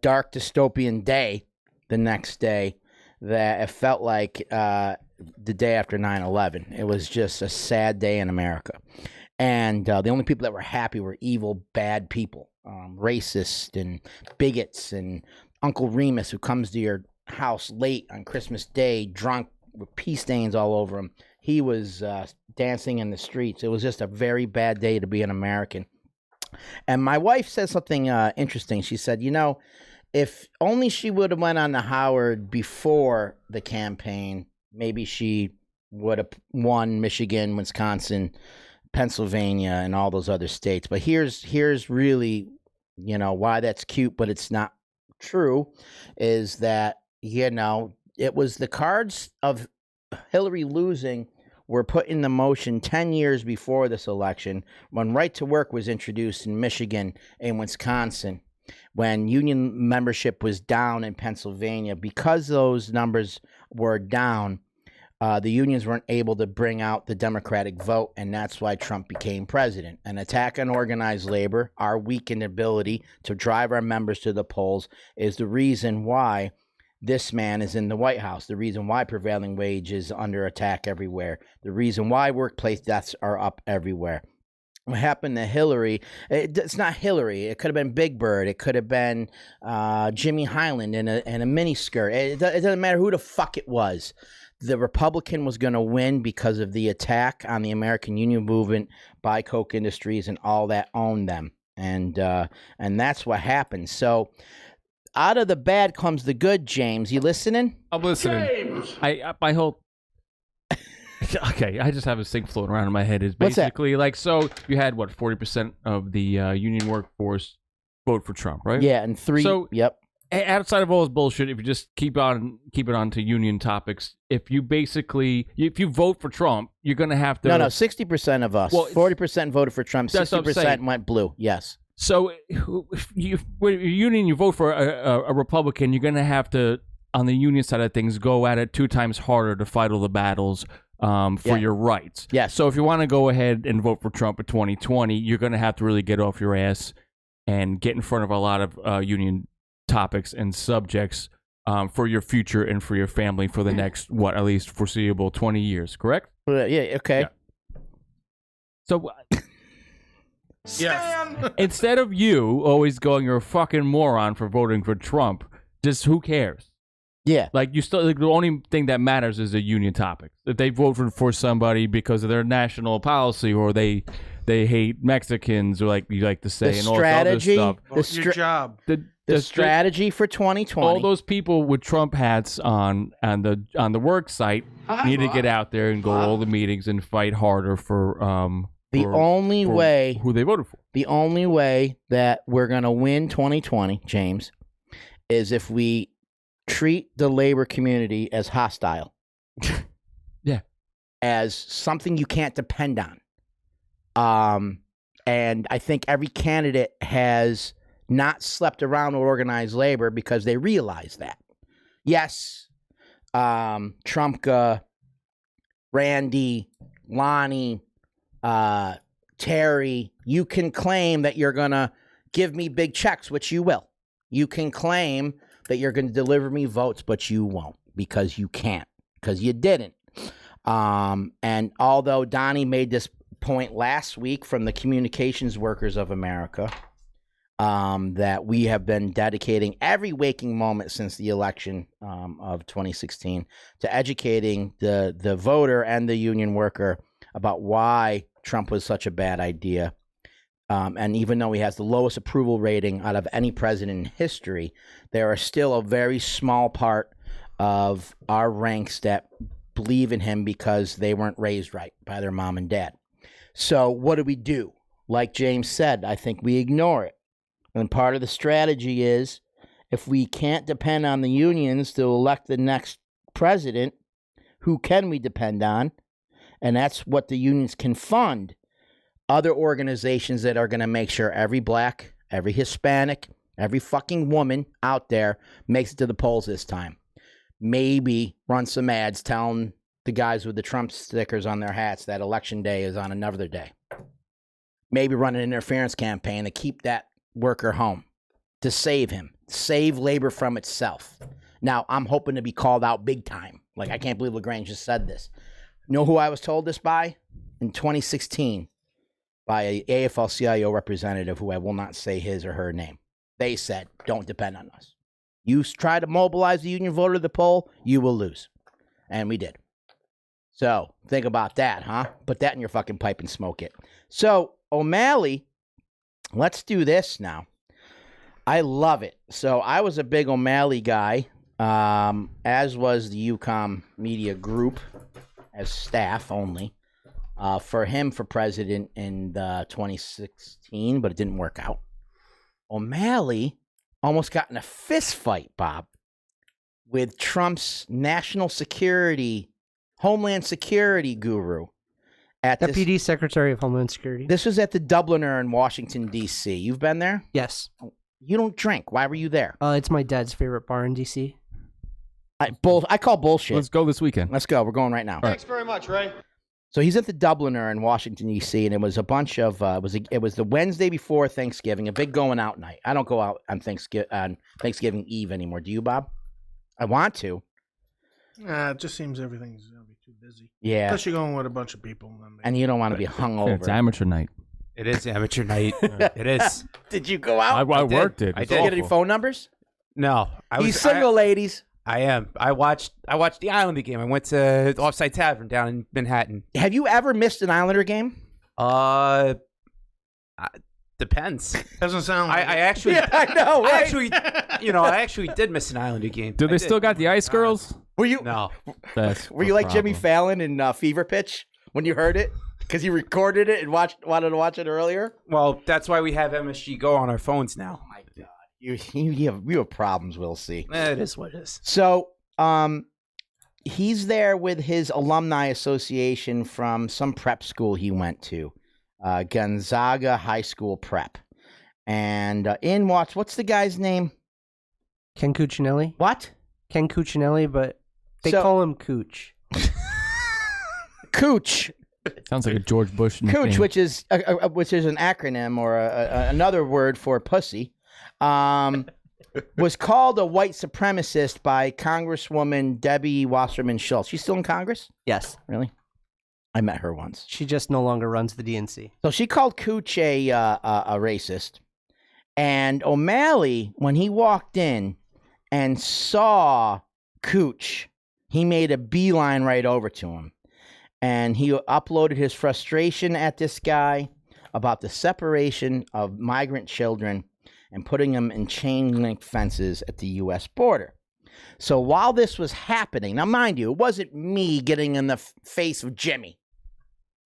dark dystopian day the next day that it felt like the day after 9/11. It was just a sad day in America. And the only people that were happy were evil, bad people, racists and bigots, and Uncle Remus, who comes to your house late on Christmas Day, drunk with pee stains all over him. He was dancing in the streets. It was just a very bad day to be an American. And my wife said something interesting. She said, if only she would have went on to Howard before the campaign, maybe she would have won Michigan, Wisconsin, Pennsylvania, and all those other states. But here's really, why that's cute, but it's not true, is that, it was the cards of Hillary losing were put in the motion 10 years before this election when right to work was introduced in Michigan and Wisconsin, when union membership was down in Pennsylvania. Because those numbers were down, the unions weren't able to bring out the Democratic vote, and that's why Trump became president. An attack on organized labor, our weakened ability to drive our members to the polls, is the reason why this man is in the White House, the reason why prevailing wage is under attack everywhere, the reason why workplace deaths are up everywhere. What happened to Hillary, it's not Hillary. It could have been Big Bird. It could have been Jimmy Highland in a miniskirt. It doesn't matter who the fuck it was. The Republican was going to win because of the attack on the American Union movement by Koch Industries and all that owned them. And that's what happened. So out of the bad comes the good, James. You listening? I'm listening. James! I hope. Okay, I just have a thing floating around in my head. Is basically like, so you had 40% of the union workforce vote for Trump, right? Yeah, and 3. So yep. Outside of all this bullshit, if you just keep it on to union topics, if you vote for Trump, you're going to have to. No, 60% of us. 40% voted for Trump. 60% went blue. Yes. So, if you vote for a Republican, you're going to have to, on the union side of things, go at it 2 times harder to fight all the battles for your rights. Yeah. So if you want to go ahead and vote for Trump in 2020, you're going to have to really get off your ass and get in front of a lot of union topics and subjects for your future and for your family for the next, at least foreseeable 20 years, correct? Yeah, okay. Yeah. So... Yeah. Instead of you always going, you're a fucking moron for voting for Trump, just who cares? Yeah. Like, you still, the only thing that matters is the union topics. If they vote for somebody because of their national policy or they hate Mexicans, or like you like to say, and all this other stuff. Your job. The strategy for 2020. All those people with Trump hats on the work site need to get out there and go to all the meetings and fight harder for who they voted for. The only way that we're going to win 2020, James, is if we treat the labor community as hostile. Yeah. As something you can't depend on. And I think every candidate has not slept around with organized labor because they realize that. Yes, Trumka, Randy, Lonnie, Terry, you can claim that you're going to give me big checks, which you will. You can claim that you're going to deliver me votes, but you won't because you can't, because you didn't. And although Donnie made this point last week from the Communications Workers of America, that we have been dedicating every waking moment since the election of 2016 to educating the voter and the union worker about why Trump was such a bad idea. And even though he has the lowest approval rating out of any president in history, there are still a very small part of our ranks that believe in him because they weren't raised right by their mom and dad. So what do? Like James said, I think we ignore it. And part of the strategy is, if we can't depend on the unions to elect the next president, who can we depend on? And that's what the unions can fund. Other organizations that are going to make sure every black, every Hispanic, every fucking woman out there makes it to the polls this time. Maybe run some ads telling the guys with the Trump stickers on their hats that election day is on another day. Maybe run an interference campaign to keep that worker home, to save him, save labor from itself. Now, I'm hoping to be called out big time. Like, I can't believe LaGrange just said this. You know who I was told this by? In 2016, by a AFL-CIO representative who I will not say his or her name. They said, don't depend on us. You try to mobilize the union voter to the poll, you will lose. And we did. So, think about that, huh? Put that in your fucking pipe and smoke it. So, O'Malley, let's do this now. I love it. So, I was a big O'Malley guy, as was the UCOMM media group. as staff only for him for president in 2016, but it didn't work out. O'Malley almost got in a fist fight, Bob, with Trump's national security, Homeland Security guru. Deputy Secretary of Homeland Security. This was at the Dubliner in Washington, D.C. You've been there? Yes. You don't drink. Why were you there? It's my dad's favorite bar in D.C. I call bullshit. Let's go this weekend. Let's go. We're going right now. Thanks very much, Ray. So he's at the Dubliner in Washington, D.C., and it was a bunch of it was the Wednesday before Thanksgiving, a big going out night. I don't go out on Thanksgiving Eve anymore. Do you, Bob? I want to. It just seems everything's going to be too busy. Yeah. Plus you're going with a bunch of people. And you don't want to be hungover. It's amateur night. It is amateur night. It is. Did you go out? I worked it. I did. Did you get any phone numbers? No. He's single, ladies. I am. I watched the Islander game. I went to the Offside Tavern down in Manhattan. Have you ever missed an Islander game? Depends. Doesn't sound like I actually, yeah, I know. Right? I actually did miss an Islander game. Do they still got the Ice Girls? Were you? No. Were you like Jimmy Fallon in Fever Pitch when you heard it? Because you recorded it and wanted to watch it earlier? Well, that's why we have MSG Go on our phones now. Oh, my God. You have problems, we'll see. It is what it is. So, he's there with his alumni association from some prep school he went to, Gonzaga High School Prep. And what's the guy's name? Ken Cuccinelli. What? Ken Cuccinelli, but they call him Cooch. Cooch. Sounds like a George Bush nickname. Cooch, which is an acronym or another word for pussy, was called a white supremacist by Congresswoman Debbie Wasserman Schultz. She's still in Congress? Yes. Really? I met her once. She just no longer runs the DNC. So she called Cooch a racist. And O'Malley, when he walked in and saw Cooch, he made a beeline right over to him. And he uploaded his frustration at this guy about the separation of migrant children and putting them in chain link fences at the U.S. border. So while this was happening, now mind you, it wasn't me getting in the face of Jimmy.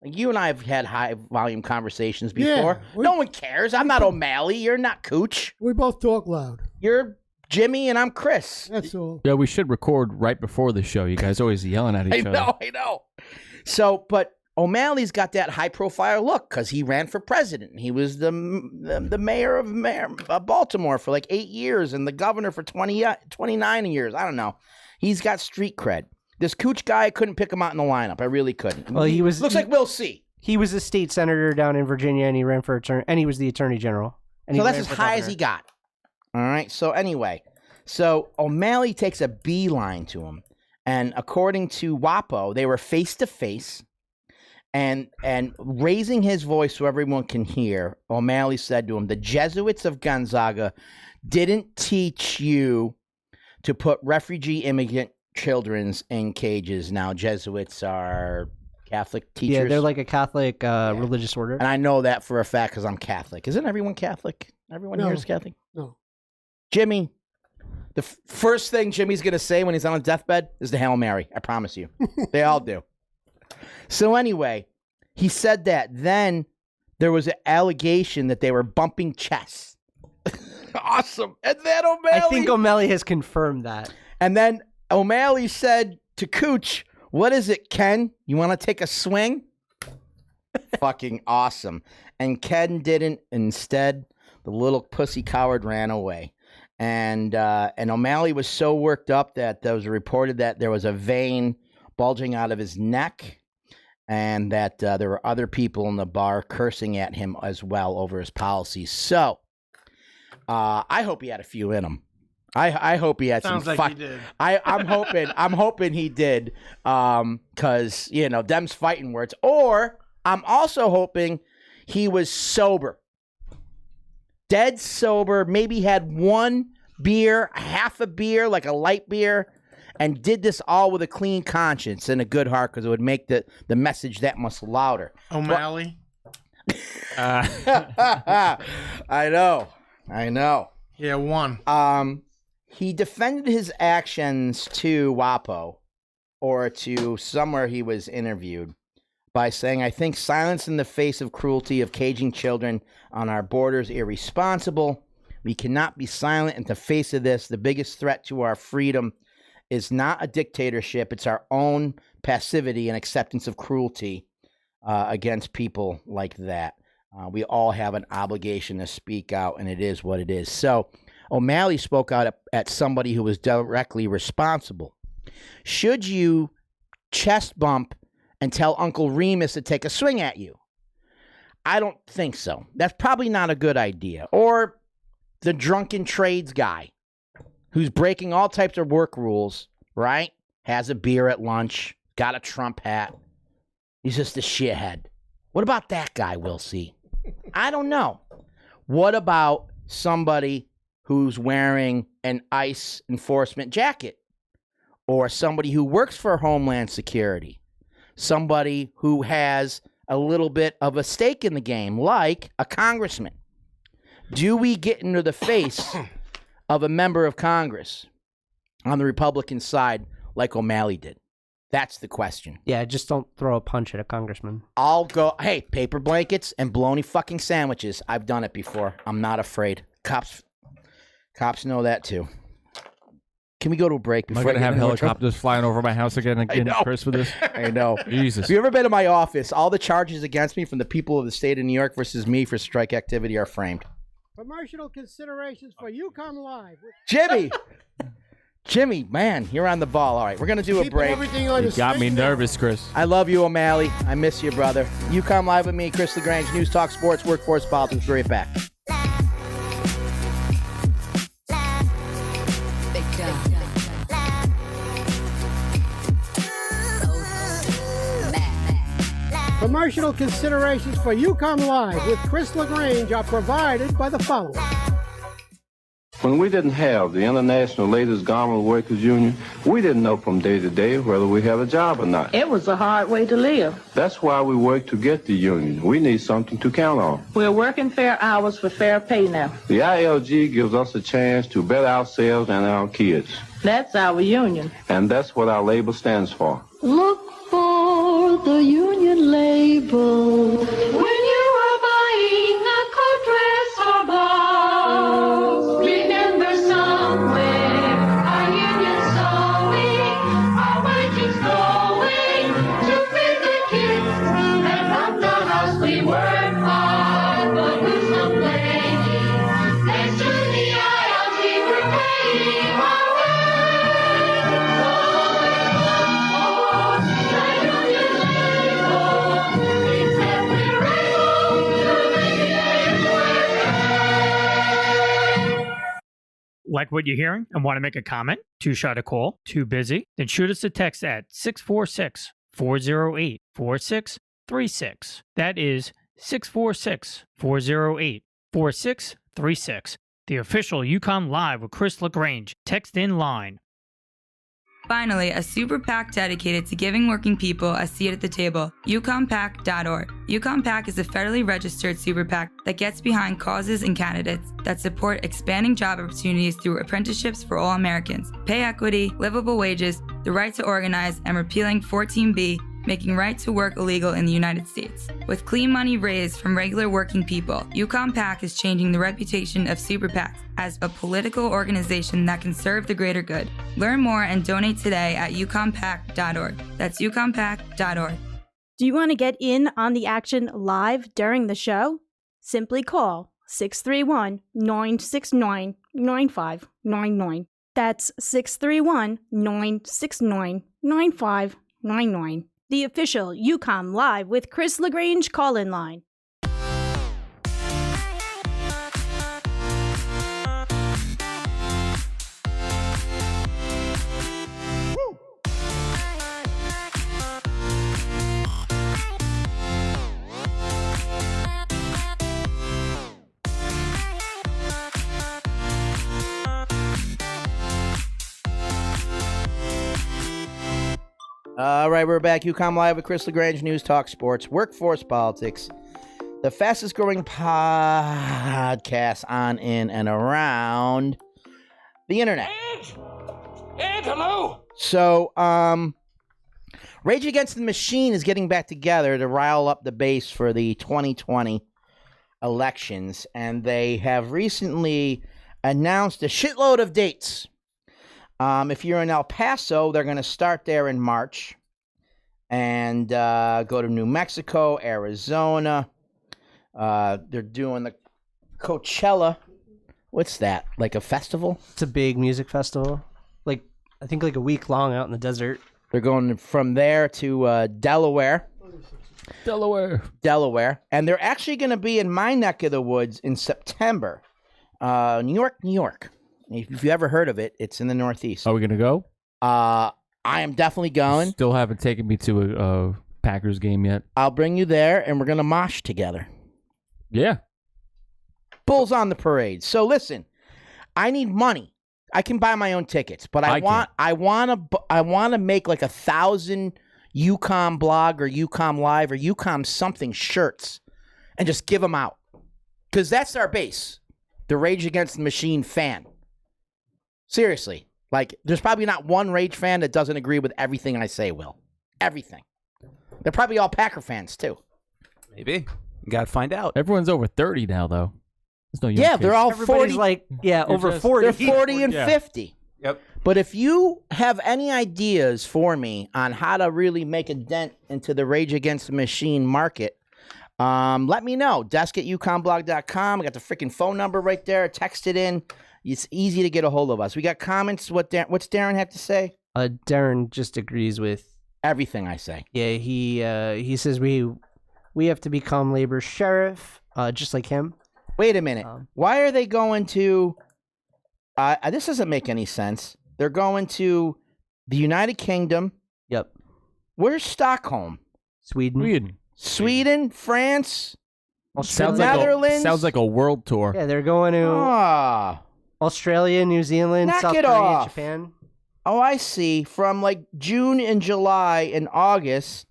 Like you and I have had high volume conversations before. Yeah, no one cares. I'm not O'Malley. You're not Cooch. We both talk loud. You're Jimmy and I'm Chris. That's all. Yeah, we should record right before the show. You guys always yelling at each other. I know. So, but O'Malley's got that high-profile look because he ran for president. He was the mayor of Baltimore for like 8 years and the governor for 29 years. I don't know. He's got street cred. This Cooch guy, I couldn't pick him out in the lineup. I really couldn't. Well, looks like we'll see. He was a state senator down in Virginia, and he ran for and he was the attorney general. And so that's as high as he got. All right. So anyway, O'Malley takes a beeline to him. And according to WAPO, they were face to face, and raising his voice so everyone can hear. O'Malley said to him, "The Jesuits of Gonzaga didn't teach you to put refugee immigrant children in cages." Now, Jesuits are Catholic teachers. Yeah, they're like a Catholic religious order. And I know that for a fact because I'm Catholic. Isn't everyone Catholic? Everyone here is Catholic? No. Jimmy. The first thing Jimmy's going to say when he's on his deathbed is the Hail Mary. I promise you. They all do. So anyway, he said that. Then there was an allegation that they were bumping chests. Awesome. And then O'Malley... I think O'Malley has confirmed that. And then O'Malley said to Cooch, "What is it, Ken? You want to take a swing?" Fucking awesome. And Ken didn't. Instead, the little pussy coward ran away. And O'Malley was so worked up that there was reported that there was a vein bulging out of his neck and that there were other people in the bar cursing at him as well over his policies. So I hope he had a few in him. I hope he had Sounds some. Like he did. I'm hoping he did because, them's fighting words. Or I'm also hoping he was sober. Dead sober, maybe had one beer, half a beer, like a light beer, and did this all with a clean conscience and a good heart because it would make the message that much louder. O'Malley? I know. Yeah, one. He defended his actions to WAPO or to somewhere he was interviewed by saying, I think silence in the face of cruelty of caging children on our borders irresponsible. We cannot be silent in the face of this. The biggest threat to our freedom is not a dictatorship. It's our own passivity and acceptance of cruelty against people like that. We all have an obligation to speak out, and it is what it is. So O'Malley spoke out at somebody who was directly responsible. Should you chest bump and tell Uncle Remus to take a swing at you? I don't think so. That's probably not a good idea. Or the drunken trades guy who's breaking all types of work rules, right? Has a beer at lunch, got a Trump hat. He's just a shithead. What about that guy, we'll see? I don't know. What about somebody who's wearing an ICE enforcement jacket? Or somebody who works for Homeland Security? Somebody who has a little bit of a stake in the game, like a congressman? Do we get into the face of a member of Congress on the Republican side like O'Malley did? That's the question. Yeah, just don't throw a punch at a congressman. I'll go, hey, paper blankets and bologna fucking sandwiches. I've done it before. I'm not afraid. Cops know that too. Can we go to a break before Am I going to have helicopters flying over my house again, Chris, with this? I know. Jesus. Have you ever been to my office? All the charges against me from the people of the state of New York versus me for strike activity are framed. Promotional considerations for UCOMM Live. Jimmy, man, you're on the ball. All right, we're going to do a break. You got me nervous, Chris. I love you, O'Malley. I miss you, brother. UCOMM Live with me, Chris LaGrange, News Talk Sports, Workforce Politics. We'll be right back. Promotional considerations for UCOMM Live with Chris LaGrange are provided by the following. When we didn't have the International Ladies Garment Workers Union, we didn't know from day to day whether we have a job or not. It was a hard way to live. That's why we work to get the union. We need something to count on. We're working fair hours for fair pay now. The ILG gives us a chance to better ourselves and our kids. That's our union. And that's what our label stands for. Look for the union label when you are buying a coat, dress, or blouse. Remember somewhere our union's sewing, our wages going to feed the kids. And from the house we work hard, but who's complaining? Thanks to the ILG we're paying our way. Like what you're hearing and want to make a comment? Too shy to call? Too busy? Then shoot us a text at 646-408-4636. That is 646-408-4636. The official UCOMM Live with Chris LaGrange text in line. Finally, a super PAC dedicated to giving working people a seat at the table, UCOMMPAC.org. UCOMM is a federally registered super PAC that gets behind causes and candidates that support expanding job opportunities through apprenticeships for all Americans, pay equity, livable wages, the right to organize, and repealing 14B, making right to work illegal in the United States. With clean money raised from regular working people, UCOMM is changing the reputation of super PACs as a political organization that can serve the greater good. Learn more and donate today at UCOMMPAC.org. That's UCOMMPAC.org. Do you want to get in on the action live during the show? Simply call 631-969-9599. That's 631-969-9599. The official UCOMM Live with Chris LaGrange call-in line. All right, we're back. UCOMM Live with Chris LaGrange, News Talk Sports, Workforce Politics, the fastest growing podcast on, in, and around the internet. Ed, hello. So, Rage Against the Machine is getting back together to rile up the base for the 2020 elections, and they have recently announced a shitload of dates. If you're in El Paso, they're going to start there in March and go to New Mexico, Arizona. They're doing the Coachella. What's that? Like a festival? It's a big music festival. Like, I think like a week long out in the desert. They're going from there to Delaware. Delaware. And they're actually going to be in my neck of the woods in September. New York. If you ever heard of it, it's in the Northeast. Are we going to go? I am definitely going. Still haven't taken me to a Packers game yet. I'll bring you there, and we're going to mosh together. Yeah. Bulls on the parade. So listen, I need money. I can buy my own tickets, but I want to make like 1,000 UCOMM blog or UCOMM live or UCOMM something shirts and just give them out. Because that's our base. The Rage Against the Machine fan. Seriously. Like, there's probably not one Rage fan that doesn't agree with everything I say, Will. Everything. They're probably all Packer fans, too. Maybe. You got to find out. Everyone's over 30 now, though. There's no young kids. They're all Everybody's 40. like, over 40. They're 40 and 50. Yep. But if you have any ideas for me on how to really make a dent into the Rage Against the Machine market, let me know. desk@ucomblog.com. I got the freaking phone number right there. Text it in. It's easy to get a hold of us. We got comments. What's Darren have to say? Darren just agrees with everything I say. Yeah, he says we have to become labor sheriff, just like him. Wait a minute. Why are they going to... this doesn't make any sense. They're going to the United Kingdom. Yep. Where's Stockholm? Sweden, France, Netherlands. Sounds like a world tour. Yeah, they're going to Australia, New Zealand, Knock South it Korea, off. Japan. Oh, I see. From like June and July and August,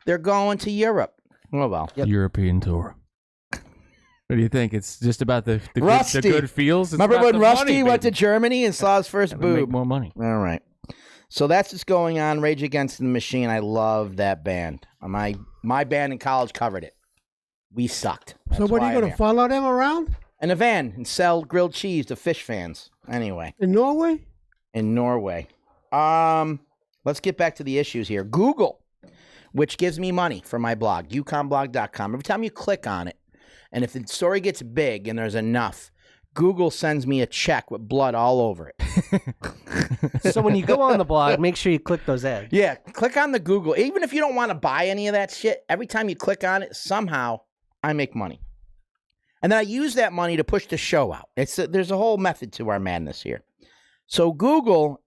they're going to Europe. Oh, well. European tour. What do you think? It's just about the Rusty. good feels? It's Remember about when the Rusty money, went to baby. Germany and saw his first Gotta boob? make more money. All right. So that's what's going on. Rage Against the Machine. I love that band. My band in college covered it. We sucked. So what are you going to follow them around? In a van and sell grilled cheese to fish fans. Anyway. In Norway? In Norway. Let's get back to the issues here. Google, which gives me money for my blog, ucomblog.com. Every time you click on it, and if the story gets big and there's enough, Google sends me a check with blood all over it. So when you go on the blog, make sure you click those ads. Yeah, click on the Google. Even if you don't want to buy any of that shit, every time you click on it, somehow I make money. And then I use that money to push the show out. There's a whole method to our madness here. So Google,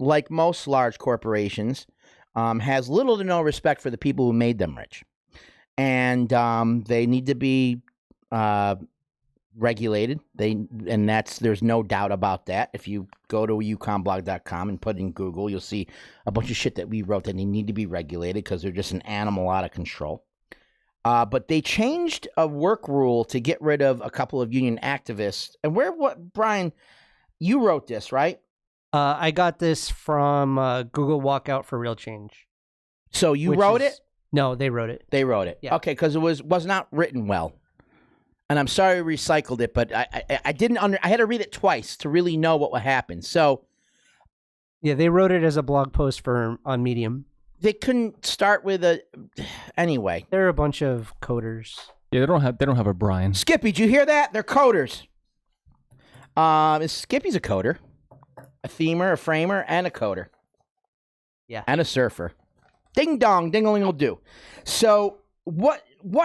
like most large corporations, has little to no respect for the people who made them rich. And they need to be regulated. There's no doubt about that. If you go to ucomblog.com and put in Google, you'll see a bunch of shit that we wrote that they need to be regulated because they're just an animal out of control. But they changed a work rule to get rid of a couple of union activists. And Brian, you wrote this, right? I got this from Google Walkout for Real Change. So you wrote it? No, they wrote it. They wrote it. Yeah. Okay, because it was not written well. And I'm sorry we recycled it, but I didn't I had to read it twice to really know what would happen. So yeah, they wrote it as a blog post on Medium. They couldn't start with anyway. They're a bunch of coders. Yeah, they don't have a Brian. Skippy, did you hear that? They're coders. Skippy's a coder, a themer, a framer, and a coder. Yeah. And a surfer. Ding dong, ding-a-ling will do. So what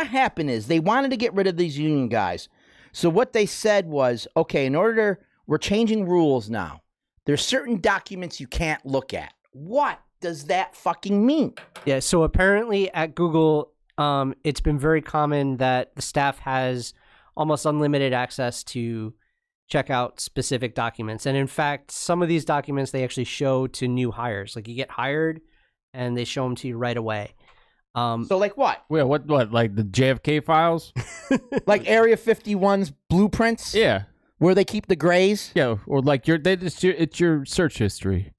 happened is they wanted to get rid of these union guys. So what they said was, okay, we're changing rules now. There's certain documents you can't look at. What does that fucking mean? Yeah, so apparently at Google, it's been very common that the staff has almost unlimited access to check out specific documents. And in fact, some of these documents they actually show to new hires. Like you get hired and they show them to you right away. So like what? Wait, what? Like the JFK files? Like Area 51's blueprints? Yeah. Where they keep the grays? Yeah, or like it's your search history.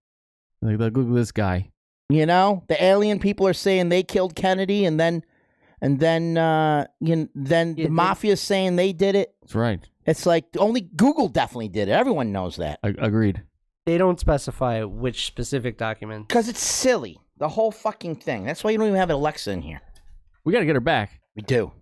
Like Google this guy. You know, the alien people are saying they killed Kennedy, and then the mafia's saying they did it. That's right. It's like only Google definitely did it. Everyone knows that. Agreed. They don't specify which specific document. Because it's silly. The whole fucking thing. That's why you don't even have an Alexa in here. We got to get her back. We do.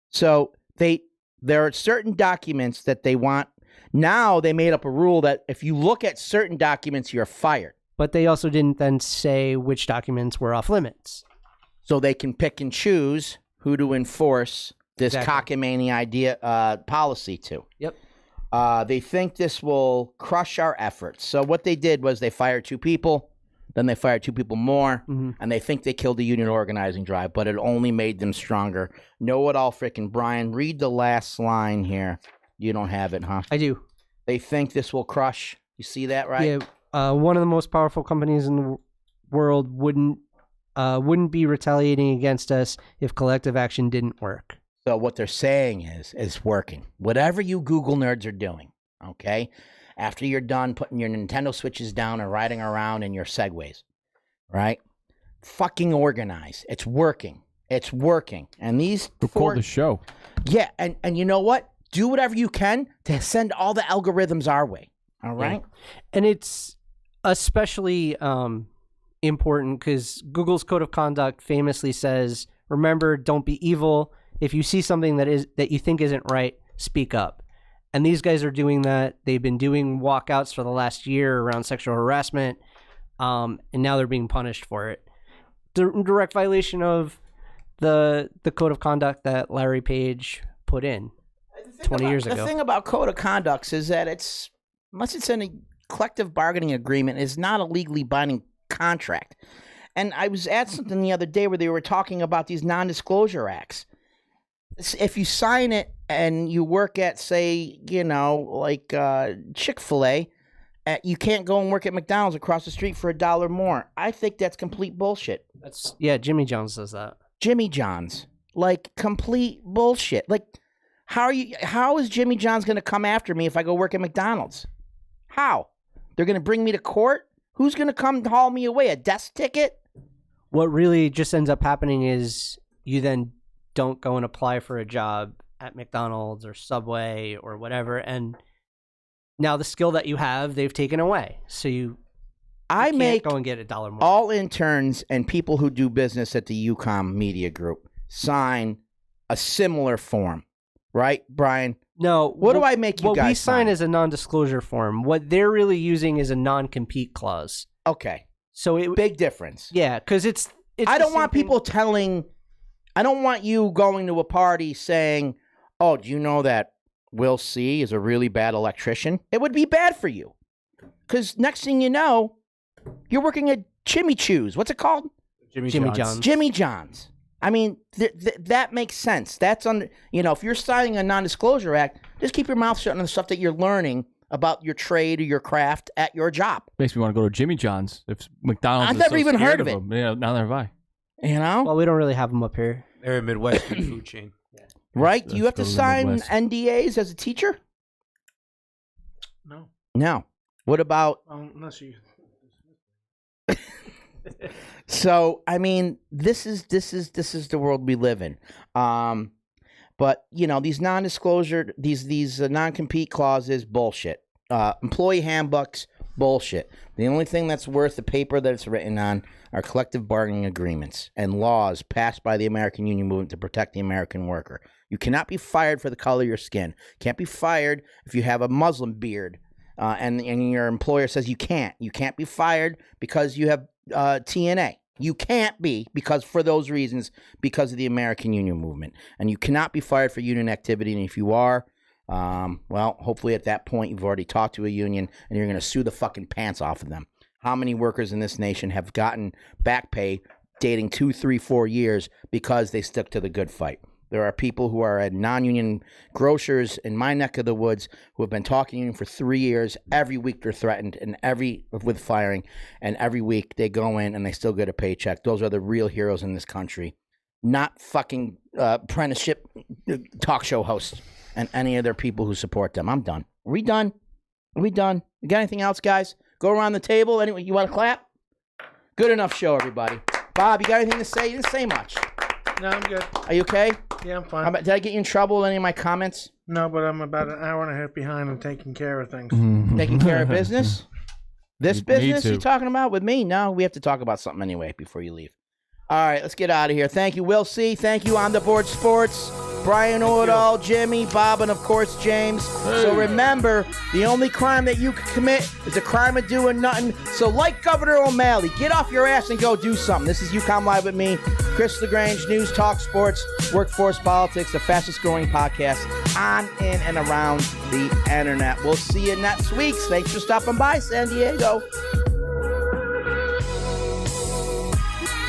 So there are certain documents that they want. Now they made up a rule that if you look at certain documents, you're fired. But they also didn't then say which documents were off limits. So they can pick and choose who to enforce this cockamamie idea policy to. Yep. They think this will crush our efforts. So what they did was they fired 2 people. Then they fired 2 people more, and they think they killed the union organizing drive, but it only made them stronger. Know it all, frickin' Brian. Read the last line here. You don't have it, huh? I do. They think this will crush. You see that, right? Yeah. One of the most powerful companies in the world wouldn't be retaliating against us if collective action didn't work. So what they're saying is working. Whatever you Google nerds are doing, okay? After you're done putting your Nintendo Switches down and riding around in your Segways, right? Fucking organize. It's working. It's working. And these Record the show. Yeah, and you know what? Do whatever you can to send all the algorithms our way, all right? Yeah. And it's especially important because Google's code of conduct famously says, remember, don't be evil. If you see something that you think isn't right, speak up. And these guys are doing that. They've been doing walkouts for the last year around sexual harassment, and now they're being punished for it. Direct violation of the code of conduct that Larry Page put in 20 years ago. The thing about code of conducts is that unless it's in a collective bargaining agreement, it's not a legally binding contract. And I was at something the other day where they were talking about these non-disclosure acts. If you sign it and you work at, say, like Chick-fil-A, you can't go and work at McDonald's across the street for $1 more. I think that's complete bullshit. Jimmy John's does that. Jimmy John's, like, complete bullshit. Like, how is Jimmy John's going to come after me if I go work at McDonald's? How? They're going to bring me to court? Who's going to come haul me away? A death ticket? What really just ends up happening is you then don't go and apply for a job at McDonald's or Subway or whatever, and now the skill that you have, they've taken away. So you can't go and get $1 more. All interns and people who do business at the UCOMM Media Group sign a similar form, right, Brian? No. What do I make you guys What we sign? sign is a non-disclosure form. What they're really using is a non-compete clause. Okay. So big difference. Yeah, because it's I don't want people I don't want you going to a party saying, oh, do you know that Will C is a really bad electrician? It would be bad for you. Because next thing you know, you're working at Jimmy Choo's. What's it called? Jimmy John's. Jimmy John's. I mean, that makes sense. That's if you're signing a non-disclosure act, just keep your mouth shut on the stuff that you're learning about your trade or your craft at your job. Makes me want to go to Jimmy John's. If McDonald's I've is never so even scared heard of it. them. Yeah, now have I. Well, we don't really have them up here. They're a Midwestern food chain. Right? Do you have to sign NDAs as a teacher? No. No. What about... unless you... So, I mean, this is the world we live in. But, these non-disclosure, these non-compete clauses, bullshit. Employee handbooks, bullshit. The only thing that's worth the paper that it's written on are collective bargaining agreements and laws passed by the American Union Movement to protect the American worker. You cannot be fired for the color of your skin. Can't be fired if you have a Muslim beard and your employer says you can't. You can't be fired because you have TNA. You can't be for those reasons, because of the American Union Movement. And you cannot be fired for union activity. And if you are, hopefully at that point you've already talked to a union and you're going to sue the fucking pants off of them. How many workers in this nation have gotten back pay dating 2, 3, 4 years because they stuck to the good fight? There are people who are at non-union grocers in my neck of the woods who have been talking to union for 3 years. Every week they're threatened with firing, and every week they go in and they still get a paycheck. Those are the real heroes in this country, not fucking apprenticeship talk show hosts and any other people who support them. I'm done. Are we done? You got anything else, guys? Go around the table. Anyway, you want to clap? Good enough show, everybody. Bob, you got anything to say? You didn't say much. No, I'm good. Are you okay? Yeah, I'm fine. Did I get you in trouble with any of my comments? No, but I'm about an hour and a half behind on taking care of things. Taking care of business? This Me business too. you talking about with me? No, we have to talk about something anyway before you leave. All right, let's get out of here. Thank you, Will C. Thank you, On the Board Sports. Brian Ordall, Jimmy, Bob, and of course, James. So remember, the only crime that you can commit is the crime of doing nothing. So like Governor O'Malley, get off your ass and go do something. This is UCOMM Live with me, Chris LaGrange, News, Talk, Sports, Workforce Politics, the fastest growing podcast on, in, and around the internet. We'll see you next week. Thanks for stopping by, San Diego.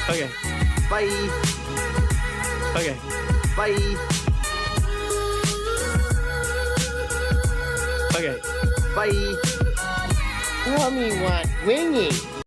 Okay. Bye. Okay. Bye. Okay. Bye. Tell me what, wingy.